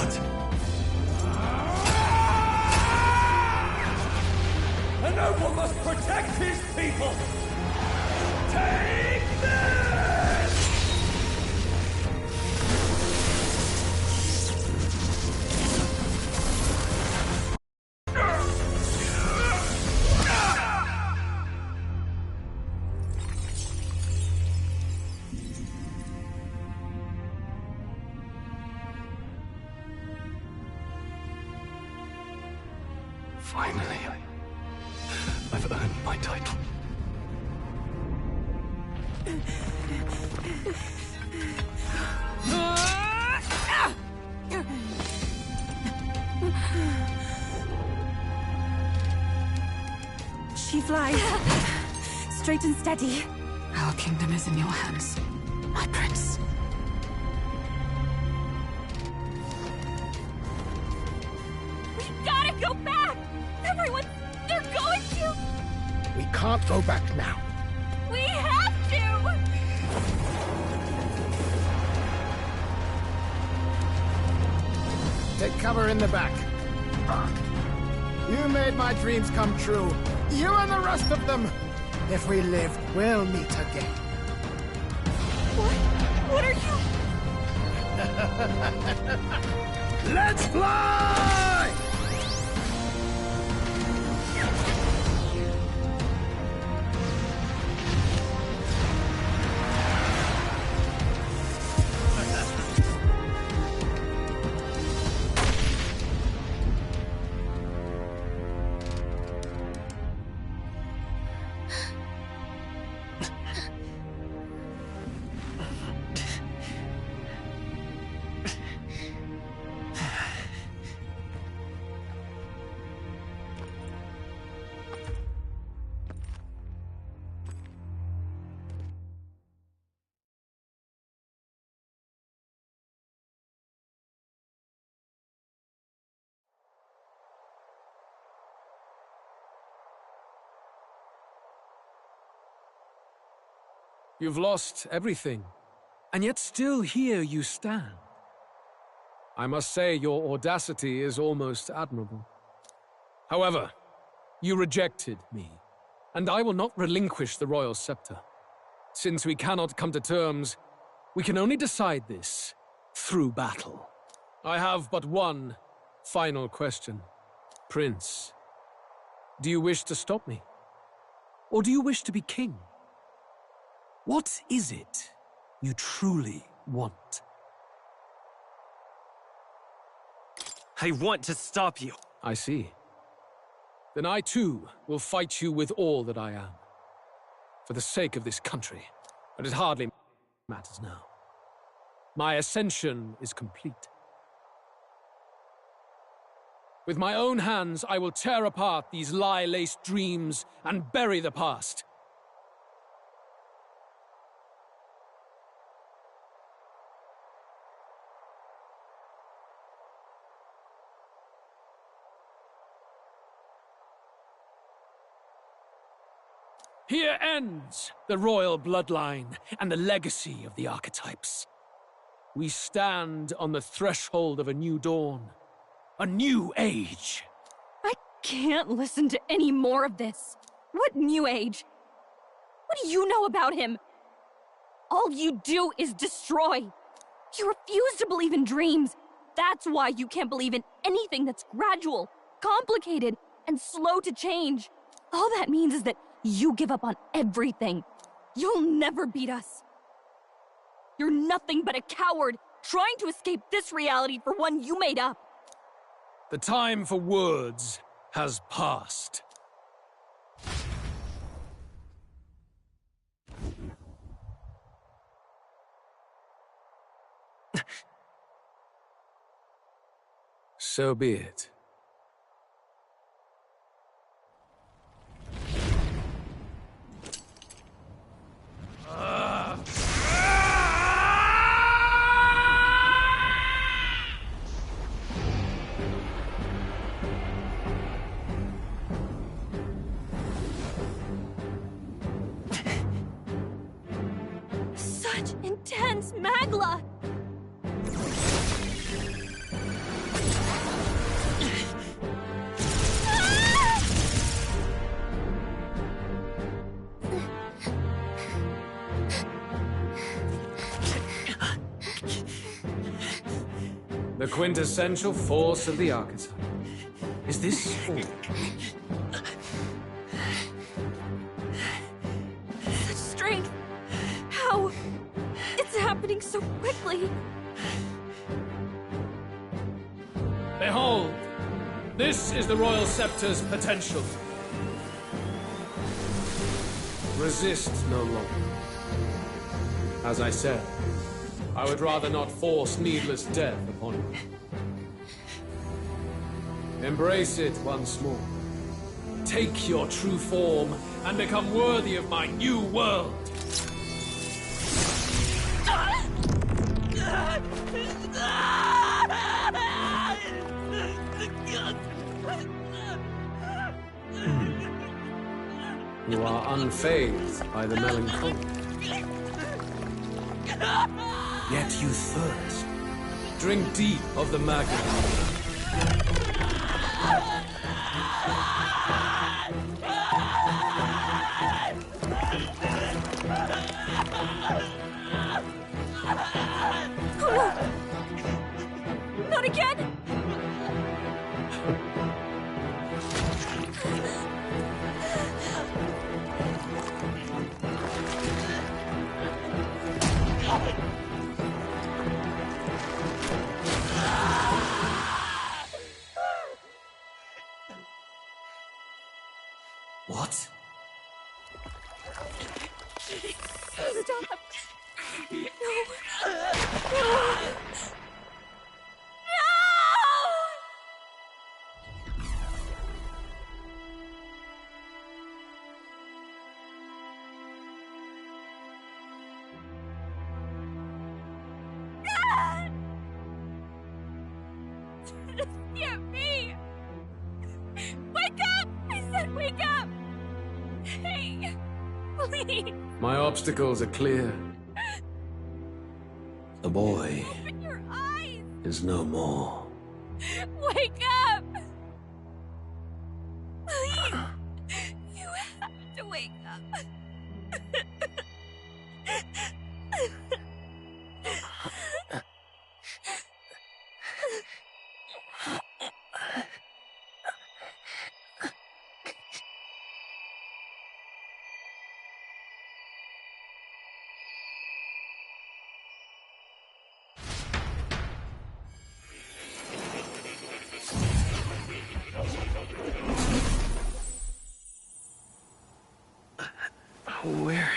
that! A noble must protect his people! Take this! Finally, I've earned my title. She flies. Straight and steady. Our kingdom is in your hands, my prince. We gotta go back! Everyone, they're going to! We can't go back now. We have to! Take cover in the back. You made my dreams come true. You and the rest of them. If we live, we'll meet again. What are you... Let's fly! You've lost everything, and yet still here you stand. I must say your audacity is almost admirable. However, you rejected me, and I will not relinquish the royal scepter. Since we cannot come to terms, we can only decide this through battle. I have but one final question. Prince, do you wish to stop me? Or do you wish to be king? What is it you truly want? I want to stop you. I see. Then I too will fight you with all that I am. For the sake of this country. But it hardly matters now. My ascension is complete. With my own hands, I will tear apart these lie-laced dreams and bury the past. Here ends the royal bloodline and the legacy of the archetypes. We stand on the threshold of a new dawn, a new age. I can't listen to any more of this. What new age? What do you know about him? All you do is destroy. You refuse to believe in dreams. That's why you can't believe in anything that's gradual, complicated, and slow to change. All that means is that you give up on everything. You'll never beat us. You're nothing but a coward trying to escape this reality for one you made up. The time for words has passed. So be it. Such intense magla! The quintessential force of the archetype. Is this all? Such strength! How? It's happening so quickly! Behold! This is the Royal Scepter's potential. Resist no longer. As I said, I would rather not force needless death upon you. Embrace it once more. Take your true form and become worthy of my new world. You are unfazed by the melancholy. Yet you thirst. Drink deep of the magnet. Not again! What? Stop! No! No! This can't be! Wake up! I said wake up! Hey! Please! My obstacles are clear. The boy Open your eyes! is no more. Wake up! Please! You have to wake up! Where?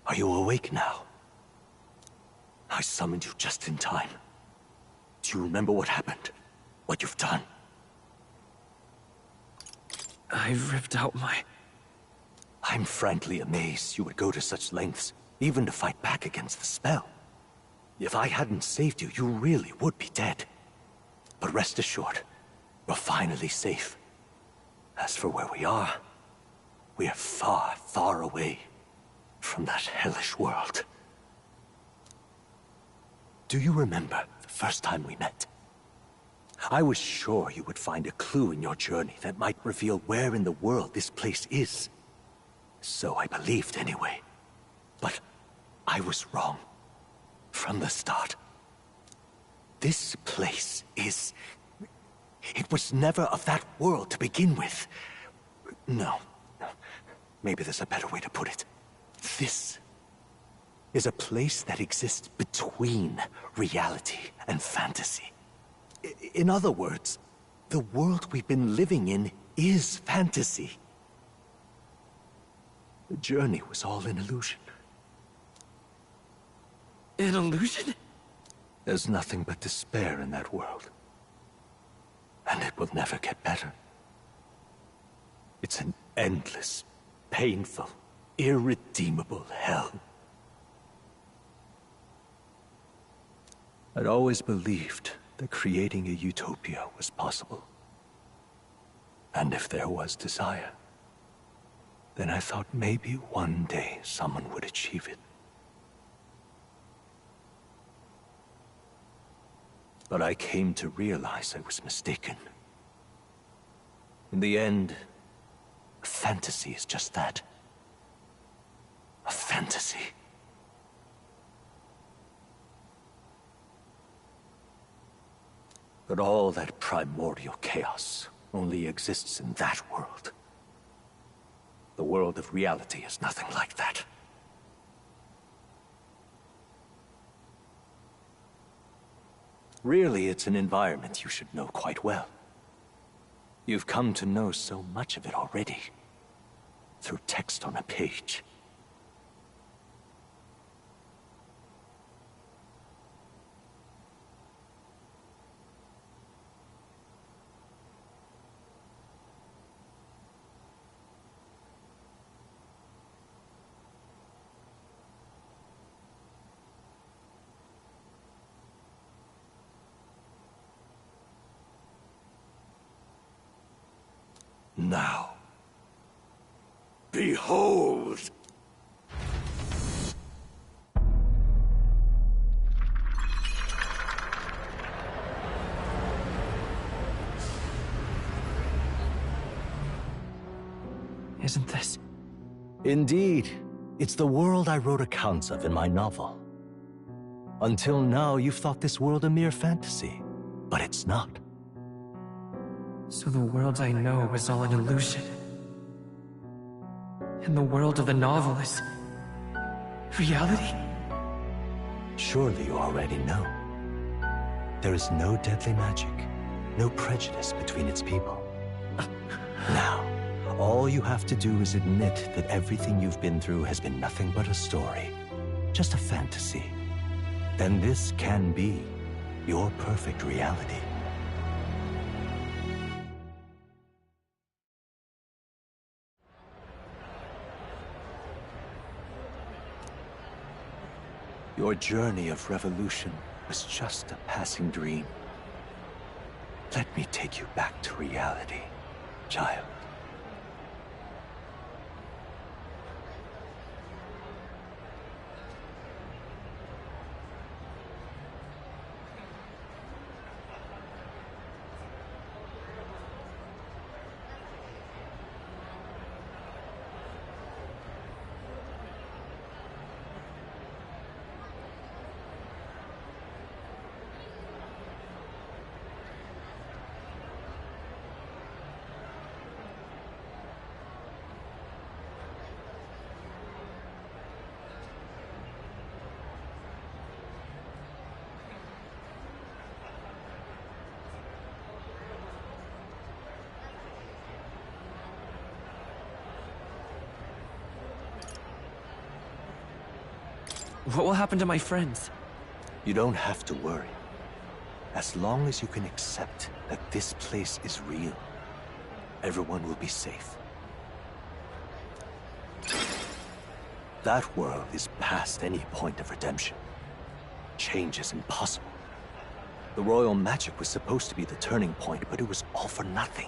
Are you awake now? I summoned you just in time. Do you remember what happened? What you've done? I ripped out my... I'm frankly amazed you would go to such lengths, even to fight back against the spell. If I hadn't saved you, you really would be dead. But rest assured, you're finally safe. As for where we are far, far away from that hellish world. Do you remember the first time we met? I was sure you would find a clue in your journey that might reveal where in the world this place is. So I believed anyway. But I was wrong. From the start. This place is... It was never of that world to begin with. No. Maybe there's a better way to put it. This is a place that exists between reality and fantasy. In other words, the world we've been living in is fantasy. The journey was all an illusion. An illusion? There's nothing but despair in that world. And it will never get better. It's an endless, painful, irredeemable hell. I'd always believed that creating a utopia was possible. And if there was desire, then I thought maybe one day someone would achieve it. But I came to realize I was mistaken. In the end, a fantasy is just that. A fantasy. But all that primordial chaos only exists in that world. The world of reality is nothing like that. Really, it's an environment you should know quite well. You've come to know so much of it already, through text on a page. Now, behold! Isn't this... Indeed, it's the world I wrote accounts of in my novel. Until now, you've thought this world a mere fantasy, but it's not. So the world I know is all an illusion. And the world of the novel is... reality? Surely you already know. There is no deadly magic, no prejudice between its people. Now, all you have to do is admit that everything you've been through has been nothing but a story, just a fantasy. Then this can be your perfect reality. Your journey of revolution was just a passing dream. Let me take you back to reality, child. What will happen to my friends? You don't have to worry. As long as you can accept that this place is real, everyone will be safe. That world is past any point of redemption. Change is impossible. The royal magic was supposed to be the turning point, but it was all for nothing.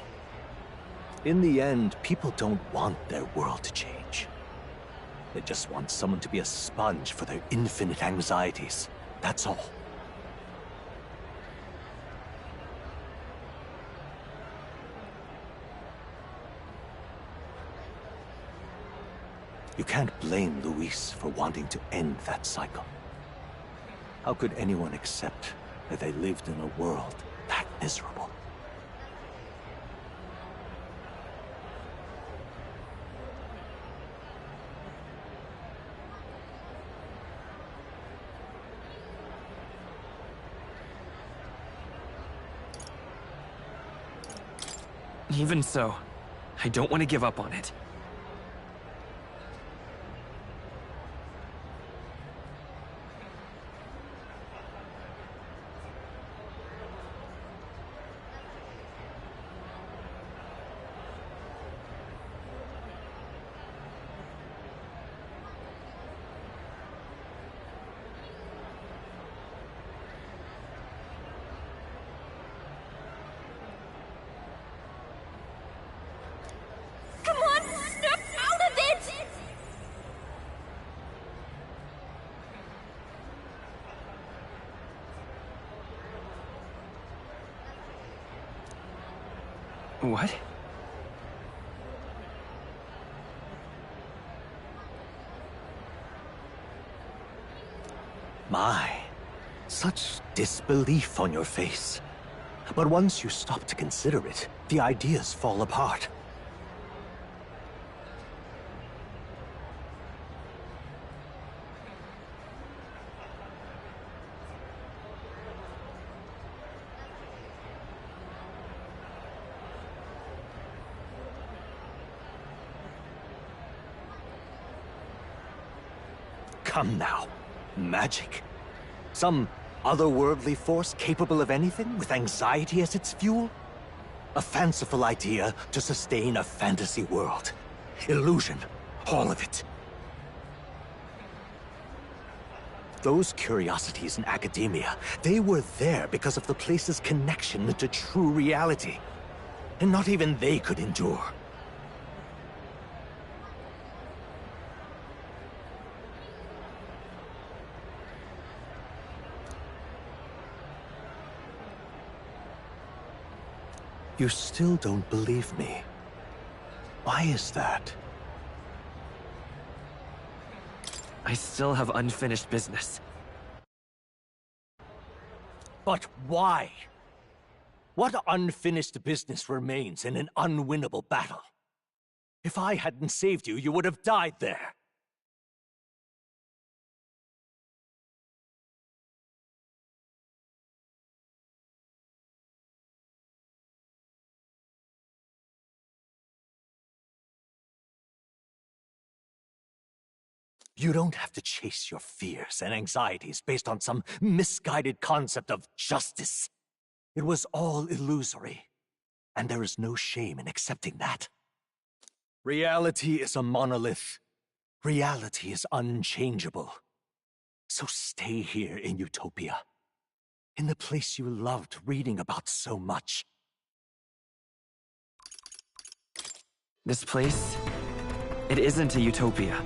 In the end, people don't want their world to change. They just want someone to be a sponge for their infinite anxieties. That's all. You can't blame Luis for wanting to end that cycle. How could anyone accept that they lived in a world that miserable? Even so, I don't want to give up on it. Come on, snap out of it! What? My, such disbelief on your face. But once you stop to consider it, the ideas fall apart. Come now. Magic? Some otherworldly force capable of anything, with anxiety as its fuel? A fanciful idea to sustain a fantasy world. Illusion. All of it. Those curiosities in academia, they were there because of the place's connection to true reality. And not even they could endure. You still don't believe me. Why is that? I still have unfinished business. But why? What unfinished business remains in an unwinnable battle? If I hadn't saved you, you would have died there. You don't have to chase your fears and anxieties based on some misguided concept of justice. It was all illusory, and there is no shame in accepting that. Reality is a monolith. Reality is unchangeable. So stay here in Utopia, in the place you loved reading about so much. This place, it isn't a utopia.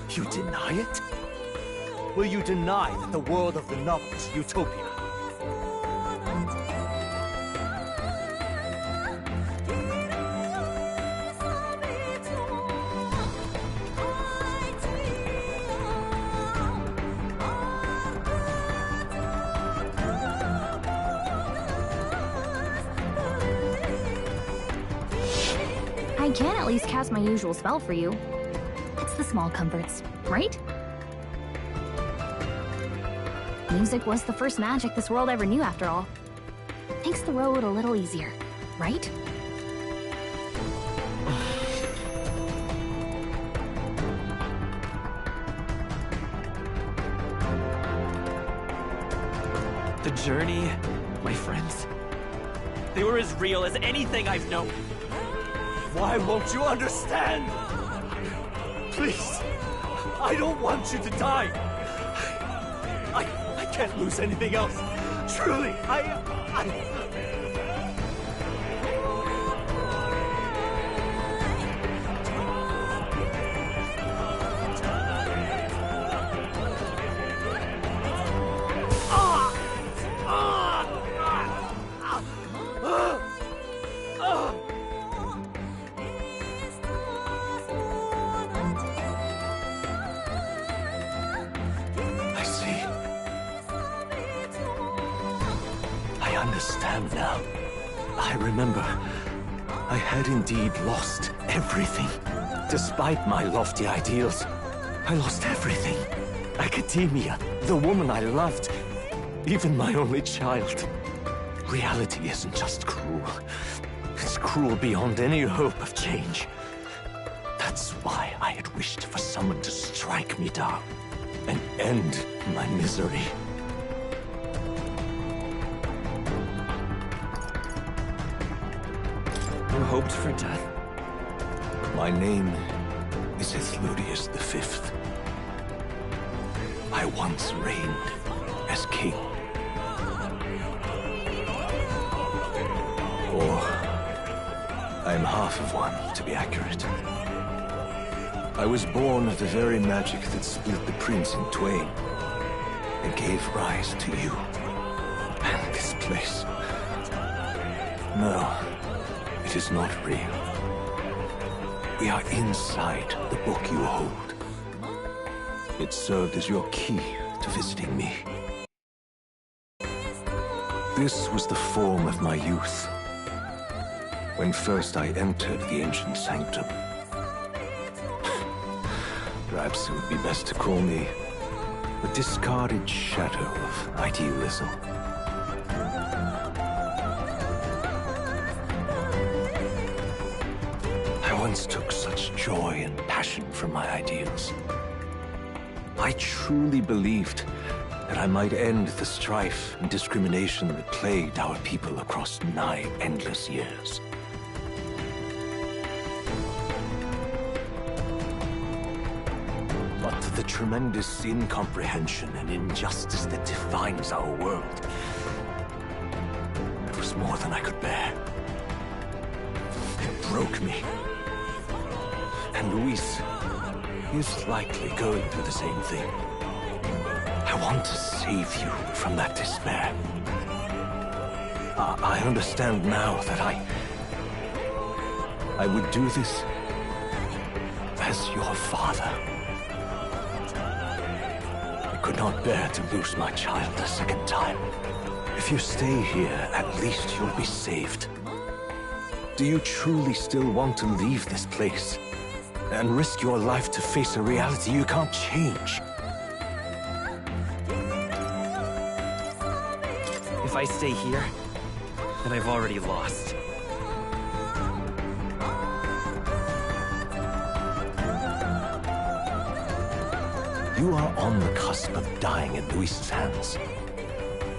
You deny it? Will you deny that the world of the novel is utopia? I can at least cast my usual spell for you. It's the small comforts, right? Music was the first magic this world ever knew, after all. Makes the road a little easier, right? The journey, my friends, they were as real as anything I've known. Why won't you understand? Please, I don't want you to die. I can't lose anything else. Truly, I see. I understand now. I remember. I had indeed lost everything. Despite my lofty ideals, I lost everything. Academia, the woman I loved, even my only child. Reality isn't just cruel. It's cruel beyond any hope of change. That's why I had wished for someone to strike me down and end my misery. You hoped for death? My name is Ithludius V. I once reigned as king. Or, I'm half of one, to be accurate. I was born of the very magic that split the prince in twain, and gave rise to you, and this place. No, it is not real. We are inside the book you hold. It served as your key to visiting me. This was the form of my youth, when first I entered the ancient sanctum. Perhaps it would be best to call me the discarded shadow of idealism. I once took such joy and passion from my ideals. I truly believed that I might end the strife and discrimination that plagued our people across nigh endless years. But the tremendous incomprehension and injustice that defines our world, it was more than I could bear. It broke me. And Luis is likely going through the same thing. I want to save you from that despair. I understand now that I would do this as your father. I could not bear to lose my child a second time. If you stay here, at least you'll be saved. Do you truly still want to leave this place and risk your life to face a reality you can't change? If I stay here, then I've already lost. You are on the cusp of dying in Luis's hands.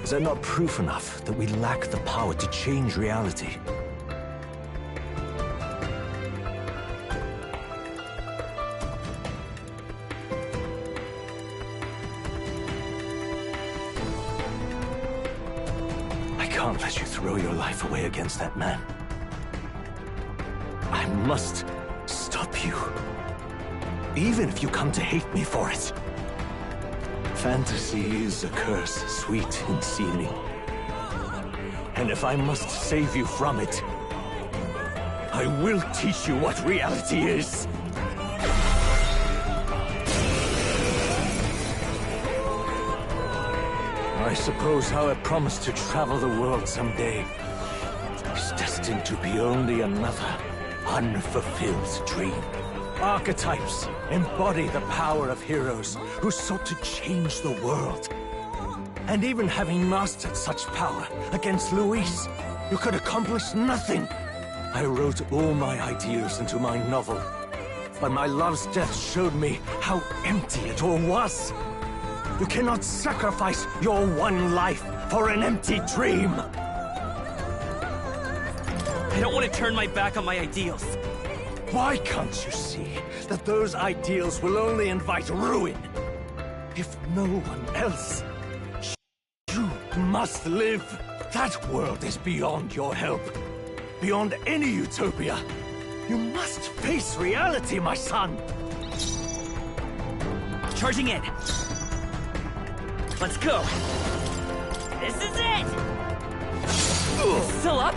Is that not proof enough that we lack the power to change reality? I can't let you throw your life away against that man. I must stop you. Even if you come to hate me for it. Fantasy is a curse, sweet in seeming. And if I must save you from it, I will teach you what reality is. I suppose how I promised to travel the world someday is destined to be only another unfulfilled dream. Archetypes embody the power of heroes who sought to change the world. And even having mastered such power against Luis, you could accomplish nothing. I wrote all my ideals into my novel, but my love's death showed me how empty it all was. You cannot sacrifice your one life for an empty dream. I don't want to turn my back on my ideals. Why can't you see that those ideals will only invite ruin? If no one else, you must live. That world is beyond your help. Beyond any utopia. You must face reality, my son. Charging in. Let's go. This is it! Still up?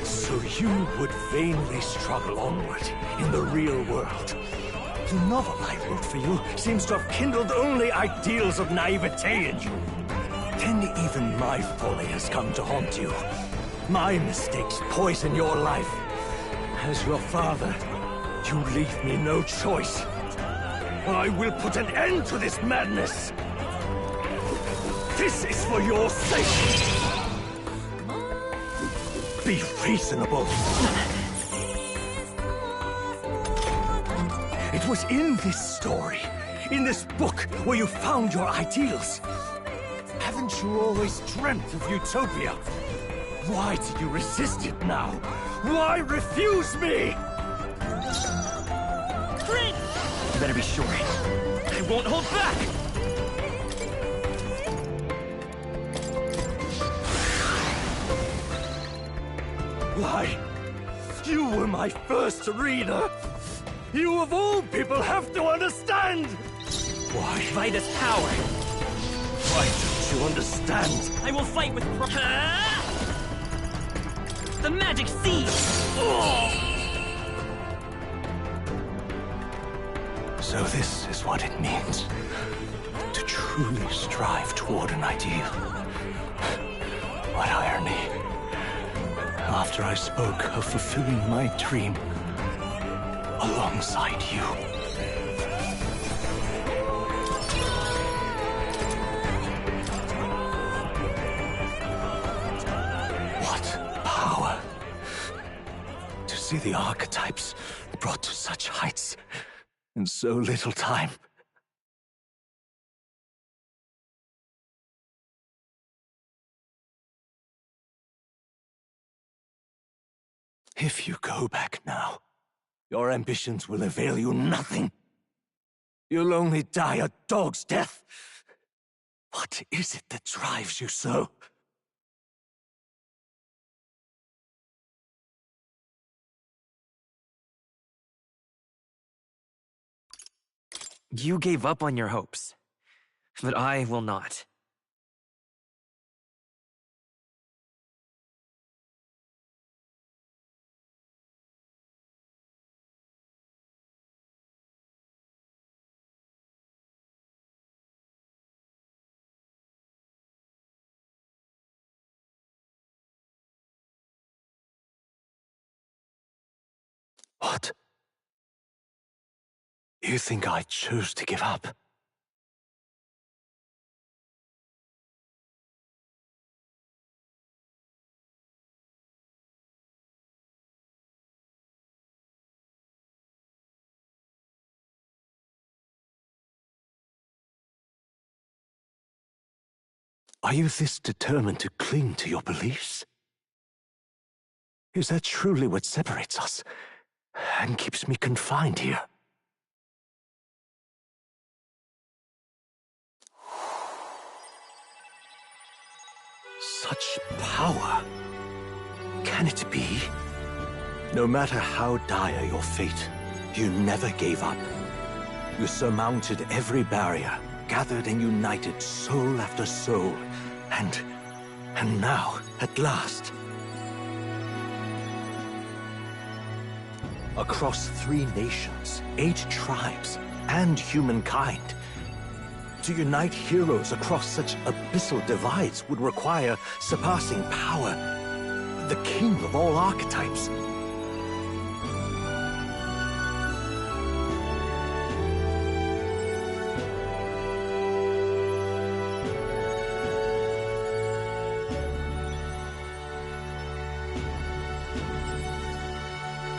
So you would vainly struggle onward in the real world. The novel I wrote for you seems to have kindled only ideals of naivete in you. Then even my folly has come to haunt you. My mistakes poison your life. As your father, you leave me no choice. I will put an end to this madness. This is for your sake. Be reasonable. It was in this story, in this book, where you found your ideals. Haven't you always dreamt of utopia? Why do you resist it now? Why refuse me? Prince! You better be sure. I won't hold back! Why? You were my first reader. You of all people have to understand. Why? Vitus power. Why don't you understand? I will fight with the magic seed! So this is what it means to truly strive toward an ideal. What irony. After I spoke of fulfilling my dream alongside you. What power to see the archetypes brought to such heights in so little time. If you go back now, your ambitions will avail you nothing. You'll only die a dog's death. What is it that drives you so? You gave up on your hopes, but I will not. What? You think I chose to give up? Are you this determined to cling to your beliefs? Is that truly what separates us and keeps me confined here? Such power. Can it be? No matter how dire your fate, you never gave up. You surmounted every barrier, gathered and united soul after soul, and now, at last, across 3 nations, 8 tribes, and humankind, to unite heroes across such abyssal divides would require surpassing power. the king of all archetypes.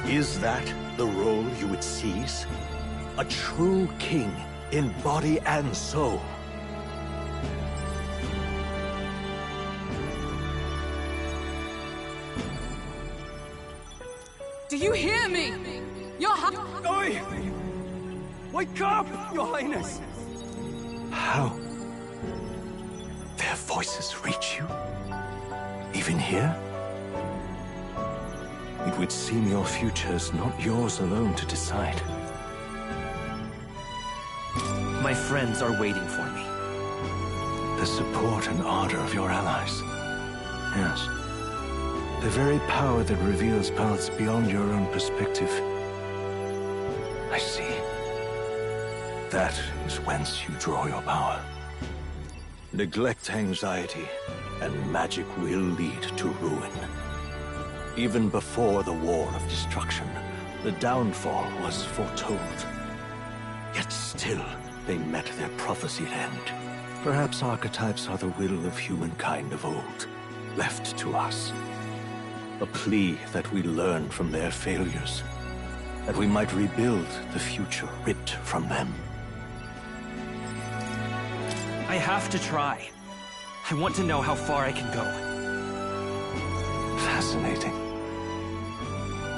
Is that the role you would seize? A true king in body and soul. Do you hear me? Your Oi! Wake up, Your Highness! How? Their voices reach you? Even here? It would seem your future is not yours alone to decide. My friends are waiting for me. The support and ardor of your allies. Yes. The very power that reveals paths beyond your own perspective. I see. That is whence you draw your power. Neglect anxiety, and magic will lead to ruin. Even before the War of Destruction, the downfall was foretold. Yet still, they met their prophesied end. Perhaps archetypes are the will of humankind of old, left to us. A plea that we learn from their failures, that we might rebuild the future ripped from them. I have to try. I want to know how far I can go. Fascinating.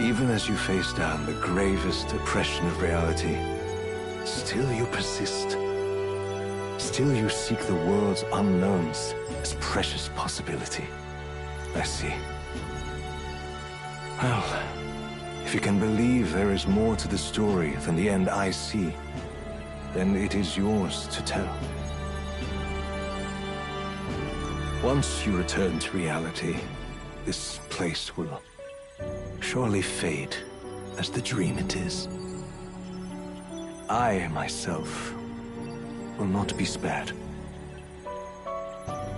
Even as you face down the gravest oppression of reality, still you persist. Still you seek the world's unknowns as precious possibility. I see. Well, if you can believe there is more to the story than the end I see, then it is yours to tell. Once you return to reality, this place will surely fade as the dream it is. I, myself, will not be spared.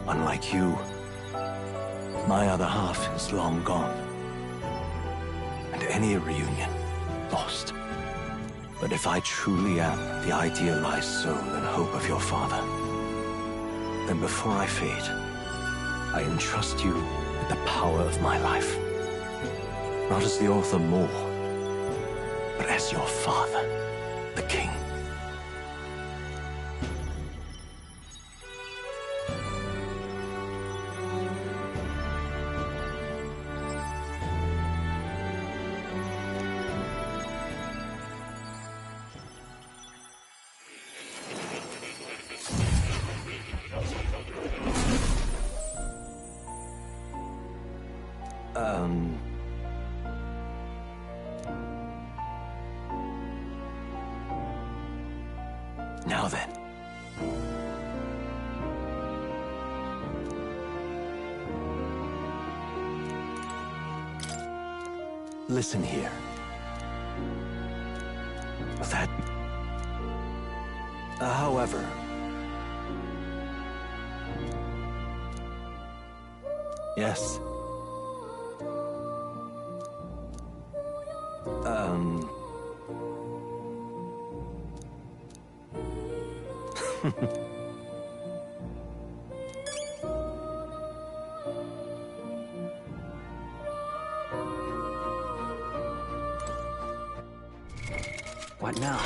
Unlike you, my other half is long gone. And any reunion, lost. But if I truly am the idealized soul and hope of your father, then before I fade, I entrust you with the power of my life. Not as the author more, but as your father, the king. Now then. Listen here. That... however... Yes. What now?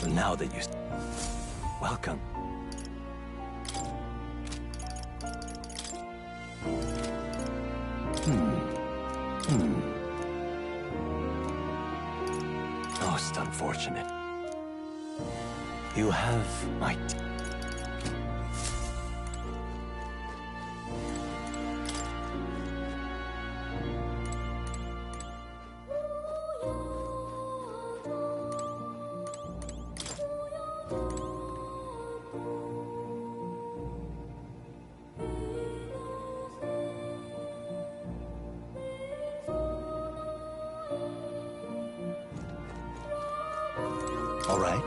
Now that you... Welcome. Most unfortunate. You have my... All right.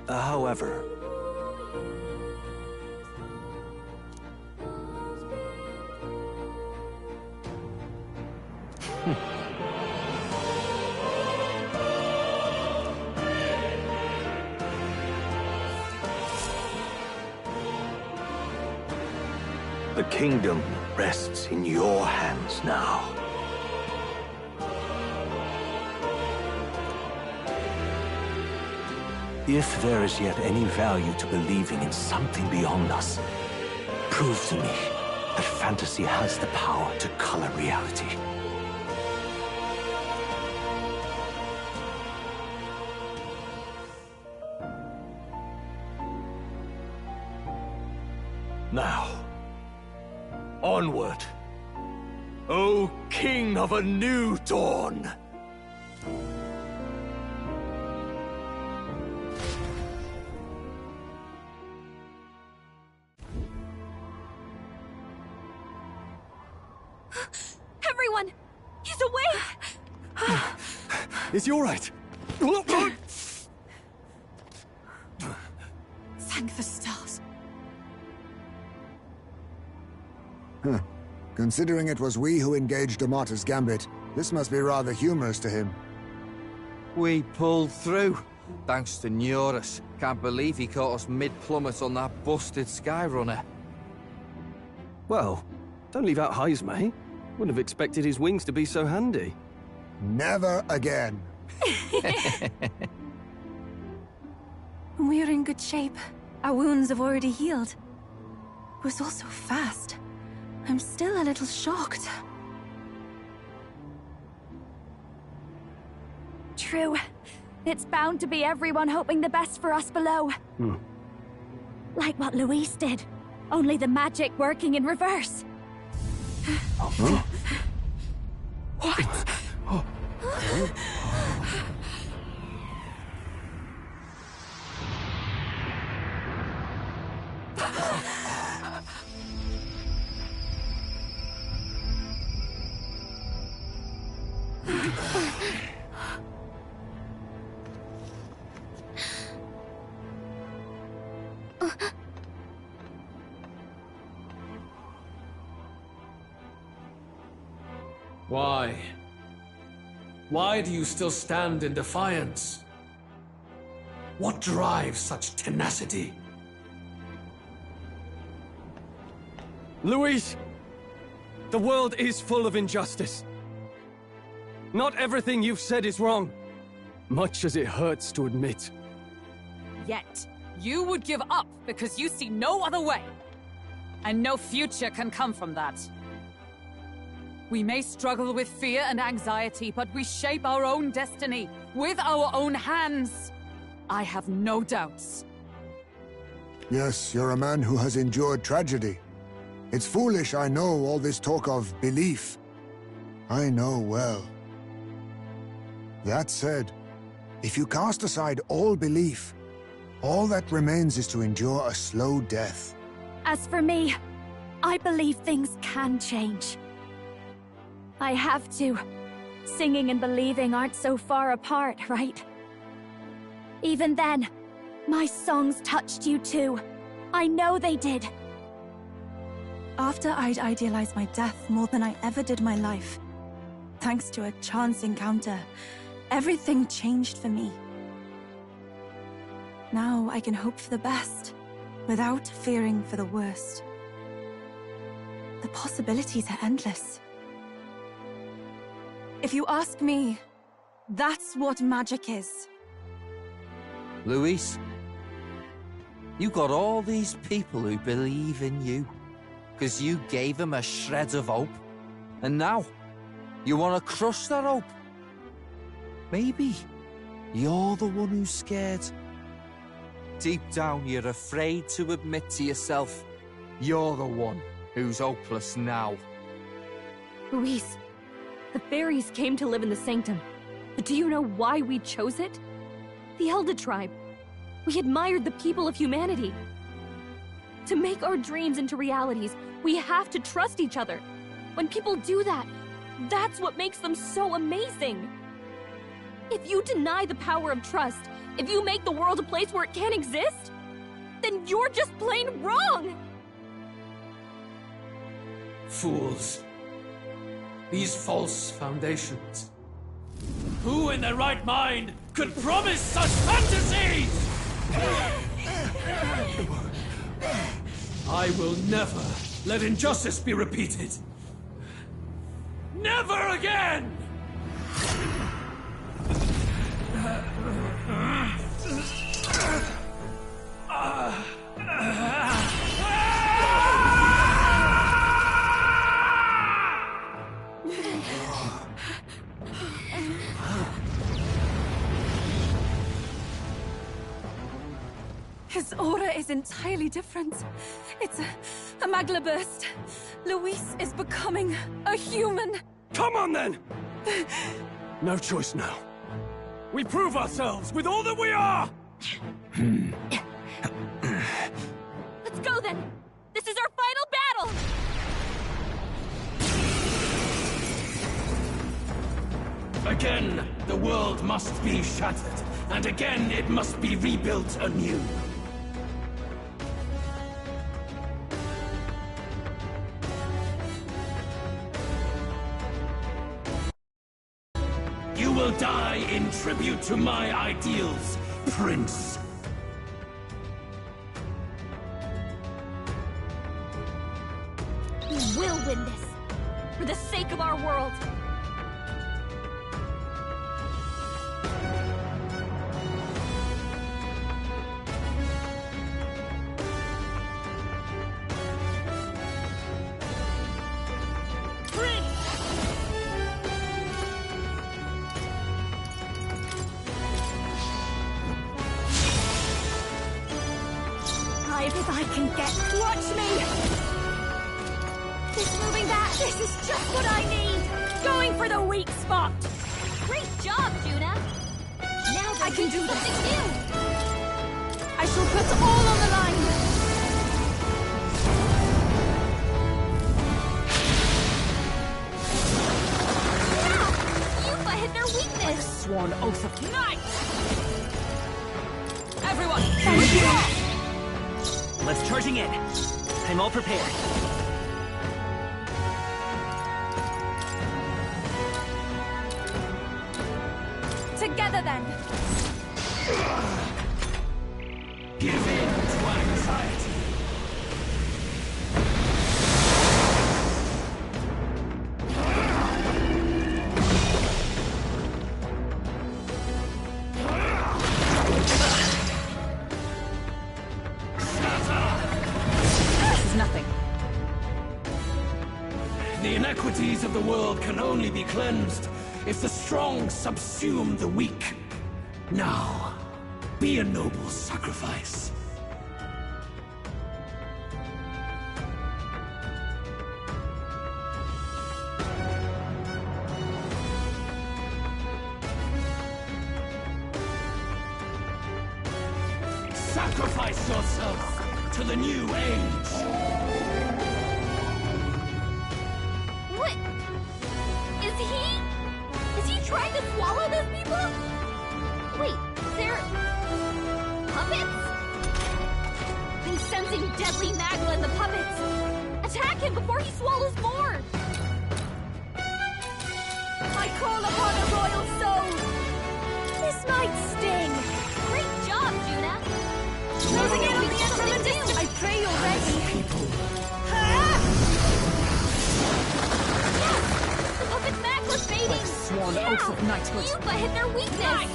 However... The kingdom rests in your hands now. If there is yet any value to believing in something beyond us, prove to me that fantasy has the power to color reality. Now, onward, O King of a new dawn! Everyone! He's awake! Is he all right? Thank the stars. Considering it was we who engaged Amata's gambit, this must be rather humorous to him. We pulled through, thanks to Neurus. Can't believe he caught us mid-plummet on that busted Skyrunner. Well, don't leave out Highs, mate. Wouldn't have expected his wings to be so handy. Never again. We're in good shape. Our wounds have already healed. It was all so fast. I'm still a little shocked. True. It's bound to be everyone hoping the best for us below. Like what Luis did. Only the magic working in reverse. What? Why? Why do you still stand in defiance? What drives such tenacity? Luis! The world is full of injustice. Not everything you've said is wrong, much as it hurts to admit. Yet, you would give up because you see no other way. And no future can come from that. We may struggle with fear and anxiety, but we shape our own destiny with our own hands. I have no doubts. Yes, you're a man who has endured tragedy. It's foolish, I know, all this talk of belief. I know well. That said, if you cast aside all belief, all that remains is to endure a slow death. As for me, I believe things can change. I have to. Singing and believing aren't so far apart, right? Even then, my songs touched you too. I know they did. After I'd idealized my death more than I ever did my life, thanks to a chance encounter, everything changed for me. Now I can hope for the best, without fearing for the worst. The possibilities are endless. If you ask me, that's what magic is. Luis, you got all these people who believe in you, because you gave them a shred of hope. And now, you want to crush that hope. Maybe you're the one who's scared. Deep down, you're afraid to admit to yourself, you're the one who's hopeless now. Luis, the fairies came to live in the Sanctum. But do you know why we chose it? The Elder Tribe. We admired the people of humanity. To make our dreams into realities, we have to trust each other. When people do that, that's what makes them so amazing. If you deny the power of trust, if you make the world a place where it can't exist, then you're just plain wrong! Fools. These false foundations. Who in their right mind could promise such fantasies? I will never let injustice be repeated. Never again! His aura is entirely different. It's a magla burst. Luis is becoming a human. Come on, then! No choice now. We prove ourselves with all that we are! Let's go, then! This is our final battle! Again, the world must be shattered, and again it must be rebuilt anew. You will die in tribute to my ideals, Prince. We will win this! For the sake of our world! If I can get... Watch me! This moving back, this is just what I need! Going for the weak spot! Great job, Juna! Now I can do something this! new! I shall put all on the line! Yeah! Yuffie hit their weakness! Sworn oath of night! Everyone, Let's charging in. I'm all prepared. Together, then! Give in to anxiety. The inequities of the world can only be cleansed if the strong subsume the weak. Now, be a noble sacrifice. Sacrifice yourself to the new age. What? Is he trying to swallow those people? Wait, they're... puppets? I'm sensing deadly magma in the puppets. Attack him before he swallows more. I call upon a royal soul! This might sting! Great job, Juna! Closing in on the end from a distance! I pray you're ready! People. The puppet's magma's fading! oath of knighthood. Yupa hit their weakness!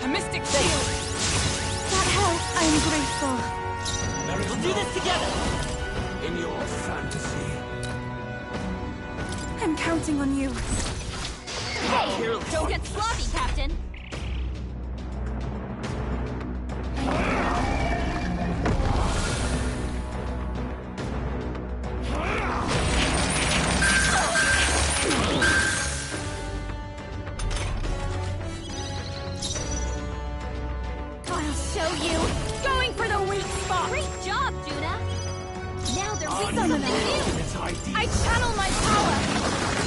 A mystic shield! That helps. I am grateful. We'll do this together! In your fantasy. I'm counting on you. Hey! Don't get sloppy, Captain! I'll show you! Going for the weak spot! Great job, Juna! Now they're weak to something new! I channel my power!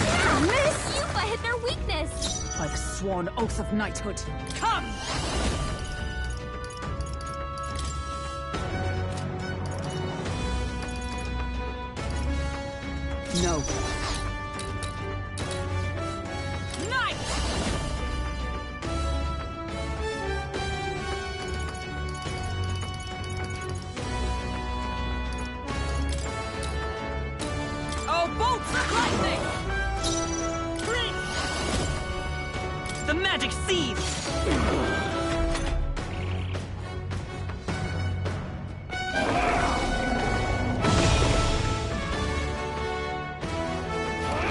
Yeah, miss! Yupa hit their weakness! By the sworn oath of knighthood. Come! No. Knight! Oh, bolts of lightning! The magic seeds!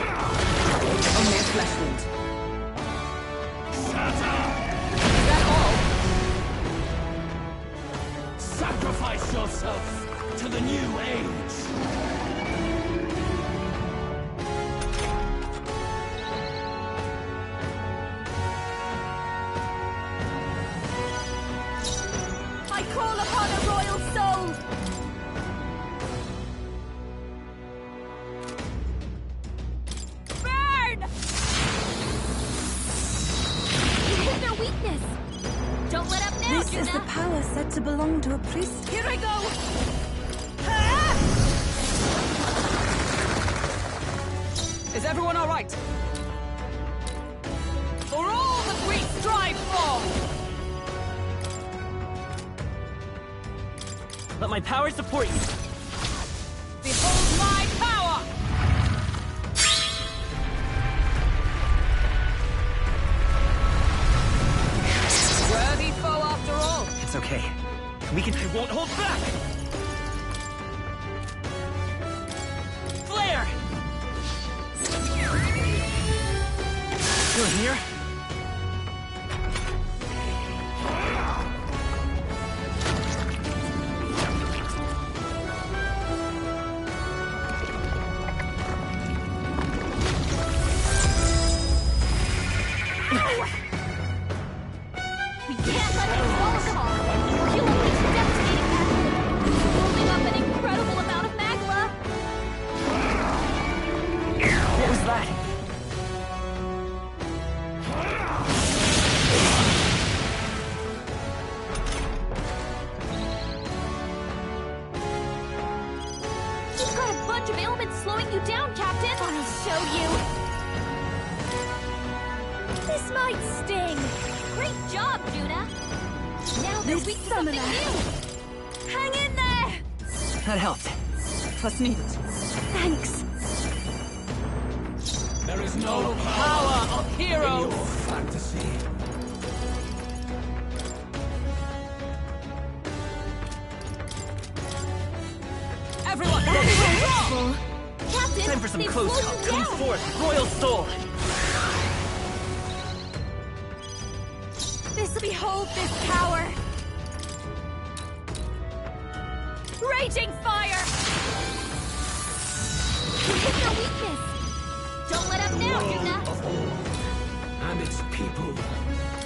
Only a flesh wound. Is that all? Sacrifice yourself to the new age. I call upon a royal soul! Burn! You hit their weakness! Don't let up now, This is the power said to belong to a priest. Here I go! Is everyone all right? For all that we strive for! Let my power support you! Behold my power! Worthy foe after all. It's okay. I won't hold back! Flare! You're here? We can't let him swallow them all! He'll unleash devastating magic! Holding up an incredible amount of magma! What was that? You've got a bunch of ailments slowing you down, Captain! I'll show you! This might sting! Great job, Juna! Now they're weak to something new! Hang in there! That helped. What's needed? Thanks! There is no Power of in heroes! your fantasy. Everyone! Captain, Time for some they've close slowed talk. you Come down. forth, Royal Soul! Behold this power! Raging fire! You hit their weakness! Don't let up now, Juna! And its people.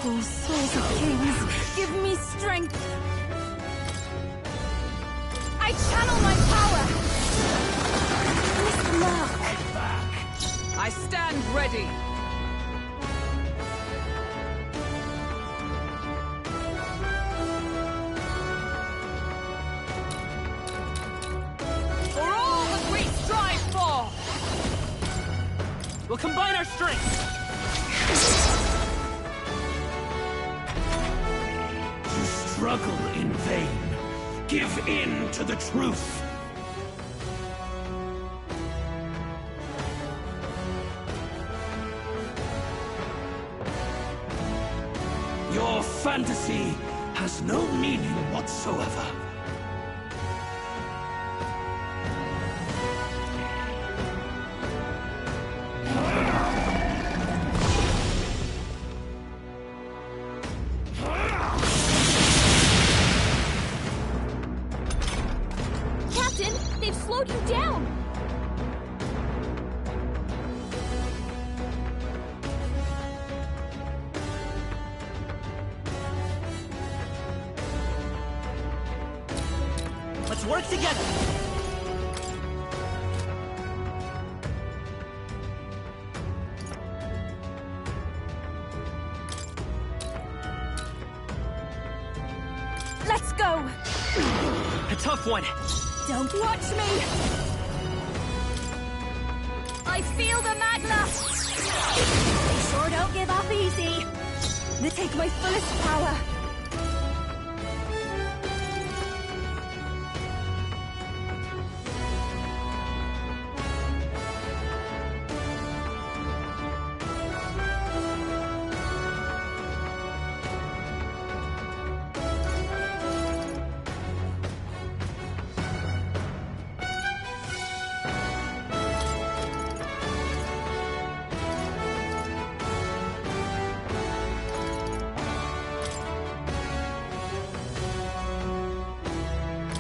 Oh, souls of kings, give me strength! I channel my power! With luck! I stand ready! For all that we strive for! We'll combine our strength! You struggle in vain. Give in to the truth. fantasy has no meaning whatsoever. Captain, they've slowed you down! Let's work together! Let's go! A tough one! Don't watch me! I feel the magna! They sure don't give up easy! They take my fullest power!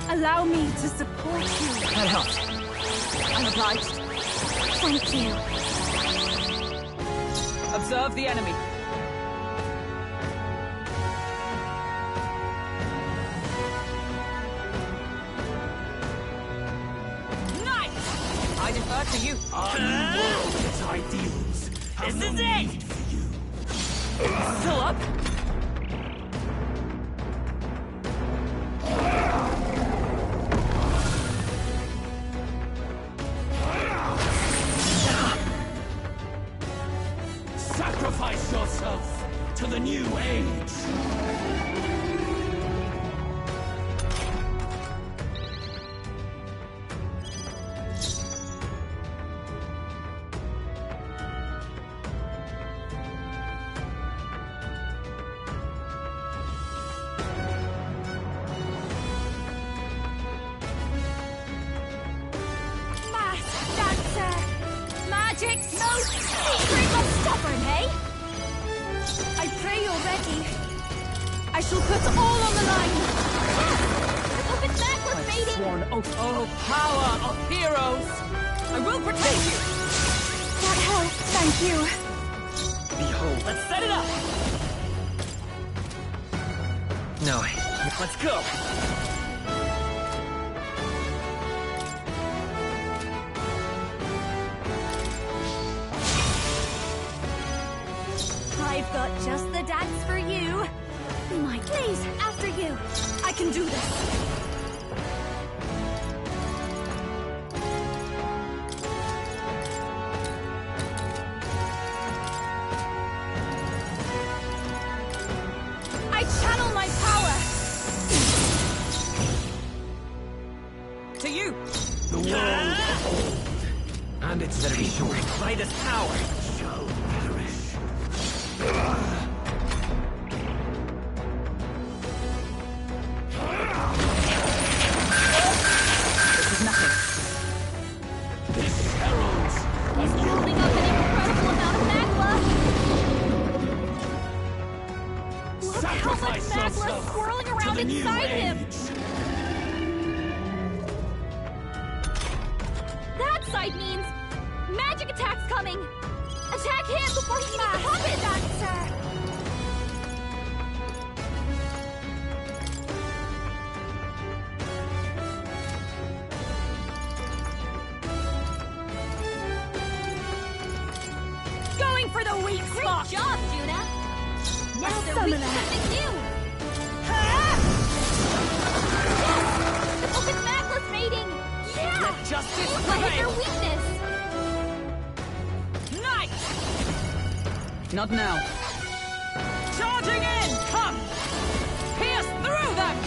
Allow me to support you. That helps. I'm obliged. Thank you. Observe the enemy. Nice! I defer to you. Our new world and its ideals have no need for you. Still up? Sacrifice yourself to the new age. Mass dancer! Magic's no secret of stubborn, hey? I pray you're ready. I shall put all on the line. Open backless mating! Sworn oath. Oh, power of heroes! I will protect you! That helps, thank you. Behold, let's set it up! No, let's go! I've got just the dance for you. Be mine, please, after you. I can do this. I channel my power. To you! The world of old and its Better be people sure by this power! shall perish. This is nothing. This heralds He's building up an incredible amount of magma. Look how much Sacrifice magma yourself swirling to around the new inside him. age. That side means magic attack's coming. Attack him before he can even pop it. Dancer. Going for the weak spot. Great job, Juna. Now they're weak to something new. Open backless mating. Yeah. Let justice I hit their prevail! weakness. Nice! Not now. Charging in! Come! Pierce through them!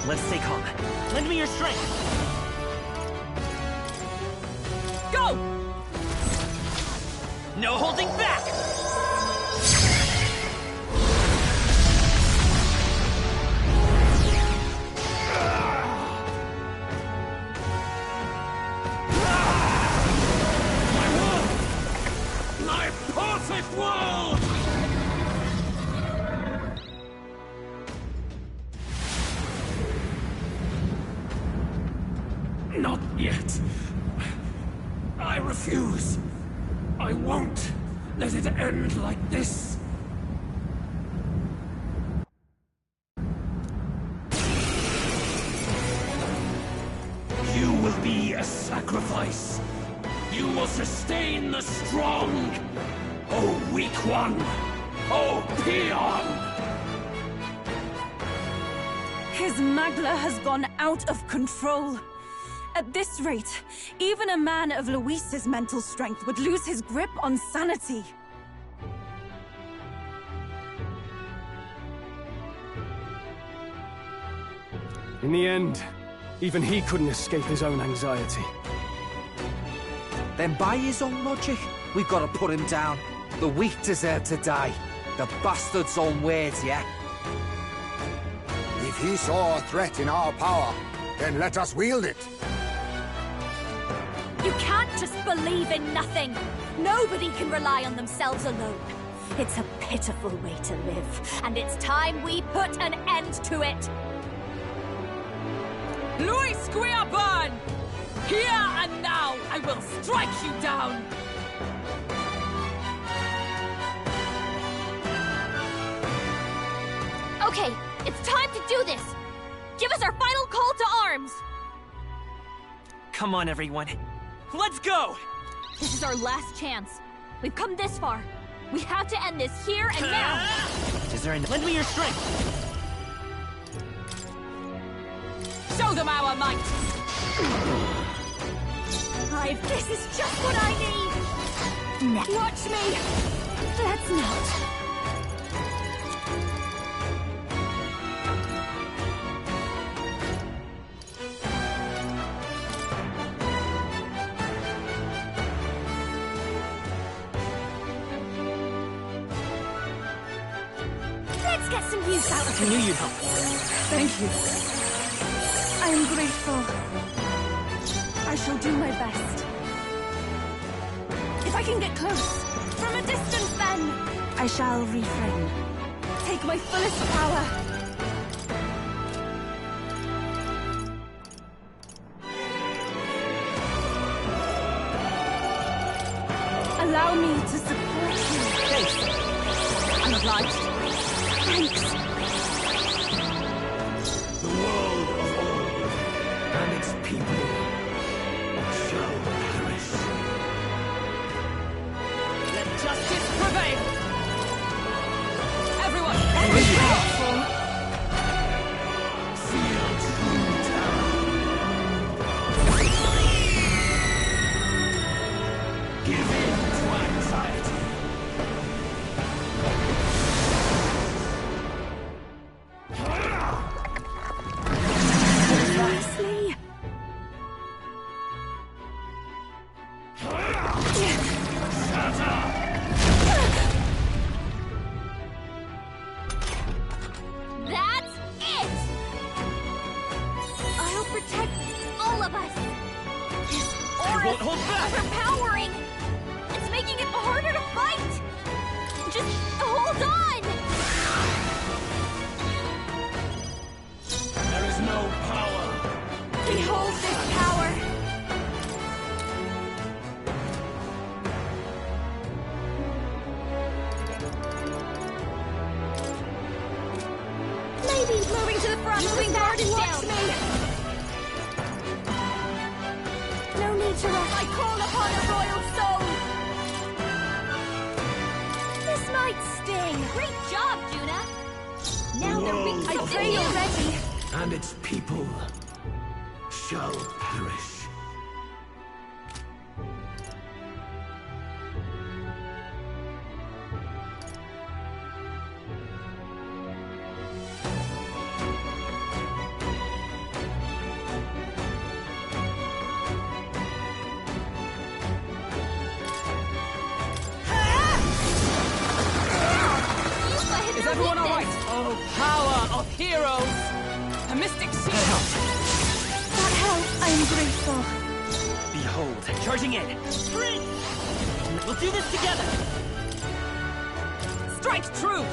Let's stay calm. Lend me your strength! Go! No holding back! yet. I refuse. I won't let it end like this. You will be a sacrifice. You will sustain the strong. Oh, weak one. Oh, peon. His Magla has gone out of control. At this rate, even a man of Luis's mental strength would lose his grip on sanity. In the end, even he couldn't escape his own anxiety. Then by his own logic, we've got to put him down. The weak deserve to die. The bastard's own words, yeah? If he saw a threat in our power, then let us wield it. You can't just believe in nothing. Nobody can rely on themselves alone. It's a pitiful way to live, and it's time we put an end to it. Luis Squiaban! Here and now, I will strike you down! Okay, it's time to do this! Give us our final call to arms! Come on, everyone. Let's go! This is our last chance. We've come this far. We have to end this here and now! Is there any— Lend me your strength! Show them our might! This is just what I need! No. Watch me! Let's not. Let's get some use out of it. I knew you'd help. Thank you. I am grateful. I shall do my best. If I can get close, from a distance then, I shall refrain. Take my fullest power. Allow me to support you. Thanks. I'm obliged. Thanks. The world of old and its people shall perish. Let justice prevail! Everyone, Feel true terror. Give in to anxiety. Lastly. That's it! I'll protect all of us. This aura won't hold back. is overpowering. It's making it harder to fight. Just hold on. There is no power. Behold this power. Maybe moving to the front. Moving guard and watch me. No need to rush. I call upon a royal soul. This might sting. Great job, Juna. Now they're weak. I pray you're ready. And its people shall perish. is everyone alright? Oh, power of heroes! A mystic shield! That help, I am grateful. Behold, charging in. We'll do this together. Strike true!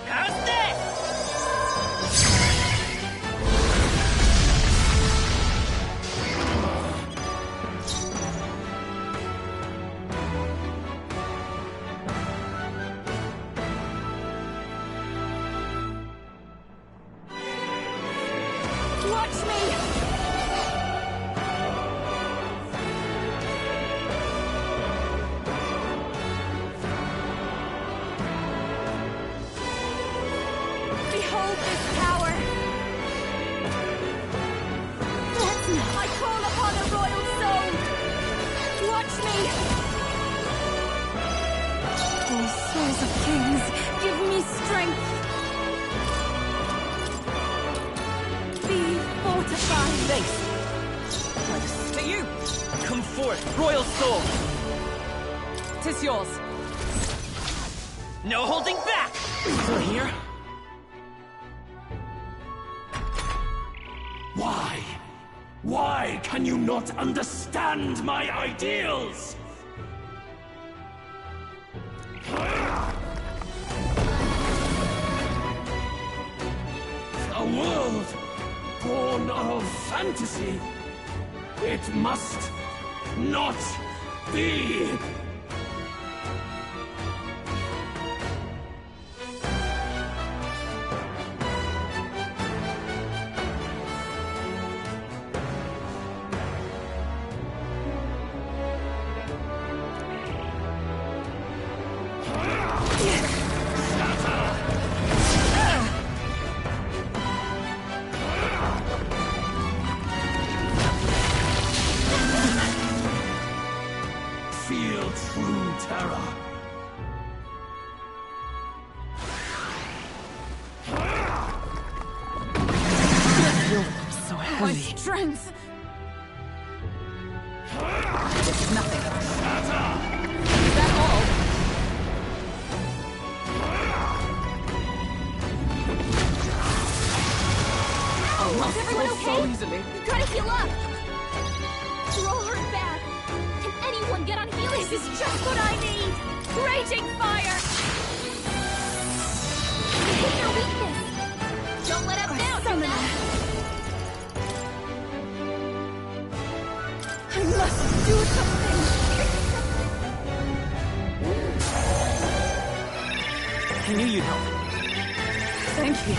How's this? Watch me! Behold this power! I call upon a royal soul! Watch me! Oh, souls of kings, give me strength! Be fortified! Thanks! To you! Come forth, royal soul! 'Tis yours. No holding back! Still here? Why? Why can you not understand my ideals? A world born of fantasy. It must not be. Feel true terror. So my strength! This is nothing. Is that all? Is everyone So okay? easily. You gotta heal up! You're all hurt bad. Can anyone get on healing? This is just what I need! Raging fire! Hit your weakness! Don't let up now, Summoner! I must do something! I knew you'd help. Thank you.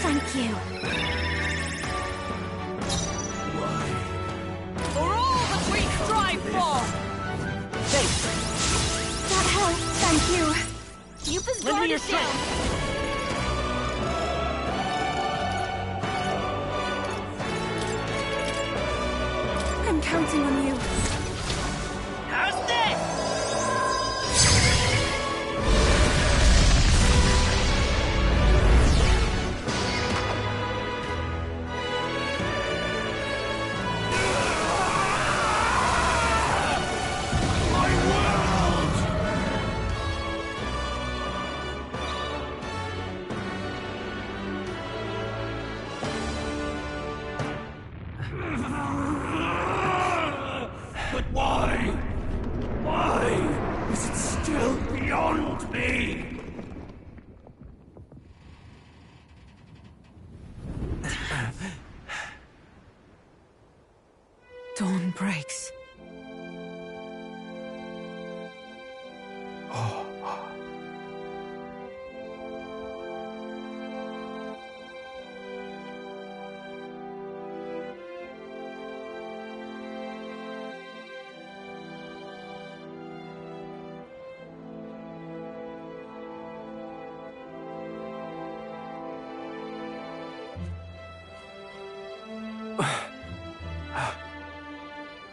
Thank you. For all that we strive for! Thanks! That helped, thank you. Keep his Lend me guard your down. strength! I'm counting on you. How's this? But why? Why is it still beyond me? Dawn breaks.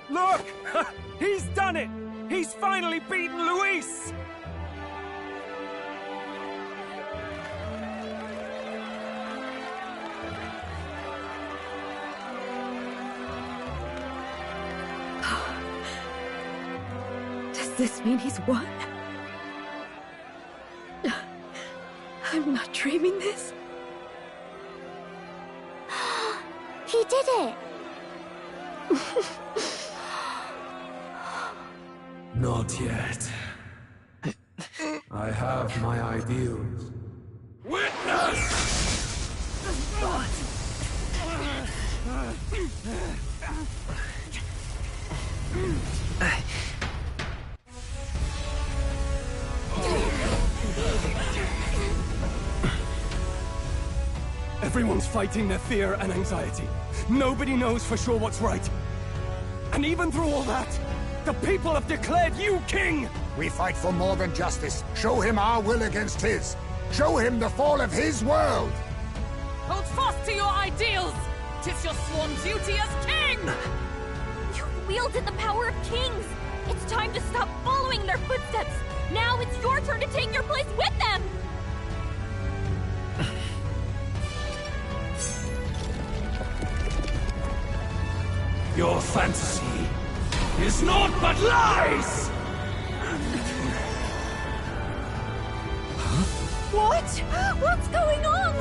Look! He's done it! He's finally beaten Luis! Does this mean he's won? I'm not dreaming this. He did it! Not yet. I have my ideals. Witness! Everyone's fighting their fear and anxiety. Nobody knows for sure what's right. And even through all that, the people have declared you king! We fight for more than justice. Show him our will against his. Show him the fall of his world! Hold fast to your ideals! 'Tis your sworn duty as king! You wielded the power of kings! It's time to stop following their footsteps! Now it's your turn to take your place with them! Your fantasy is naught but lies! What? What's going on?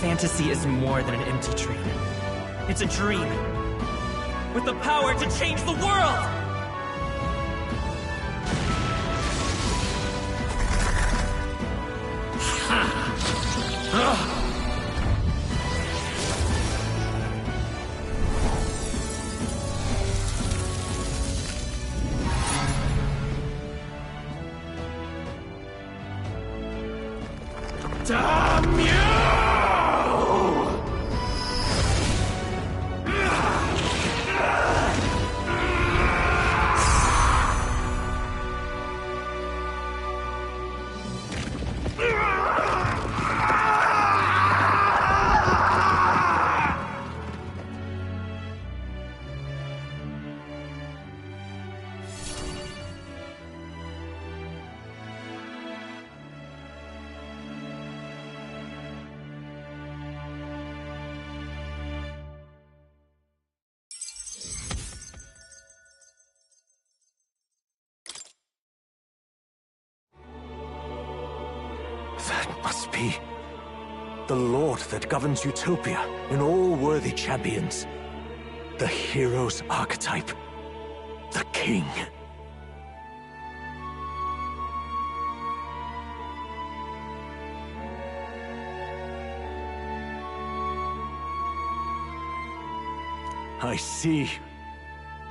Fantasy is more than an empty dream. It's a dream with the power to change the world! Damn you! That must be the Lord that governs Utopia in all worthy champions. The hero's archetype. The king. I see.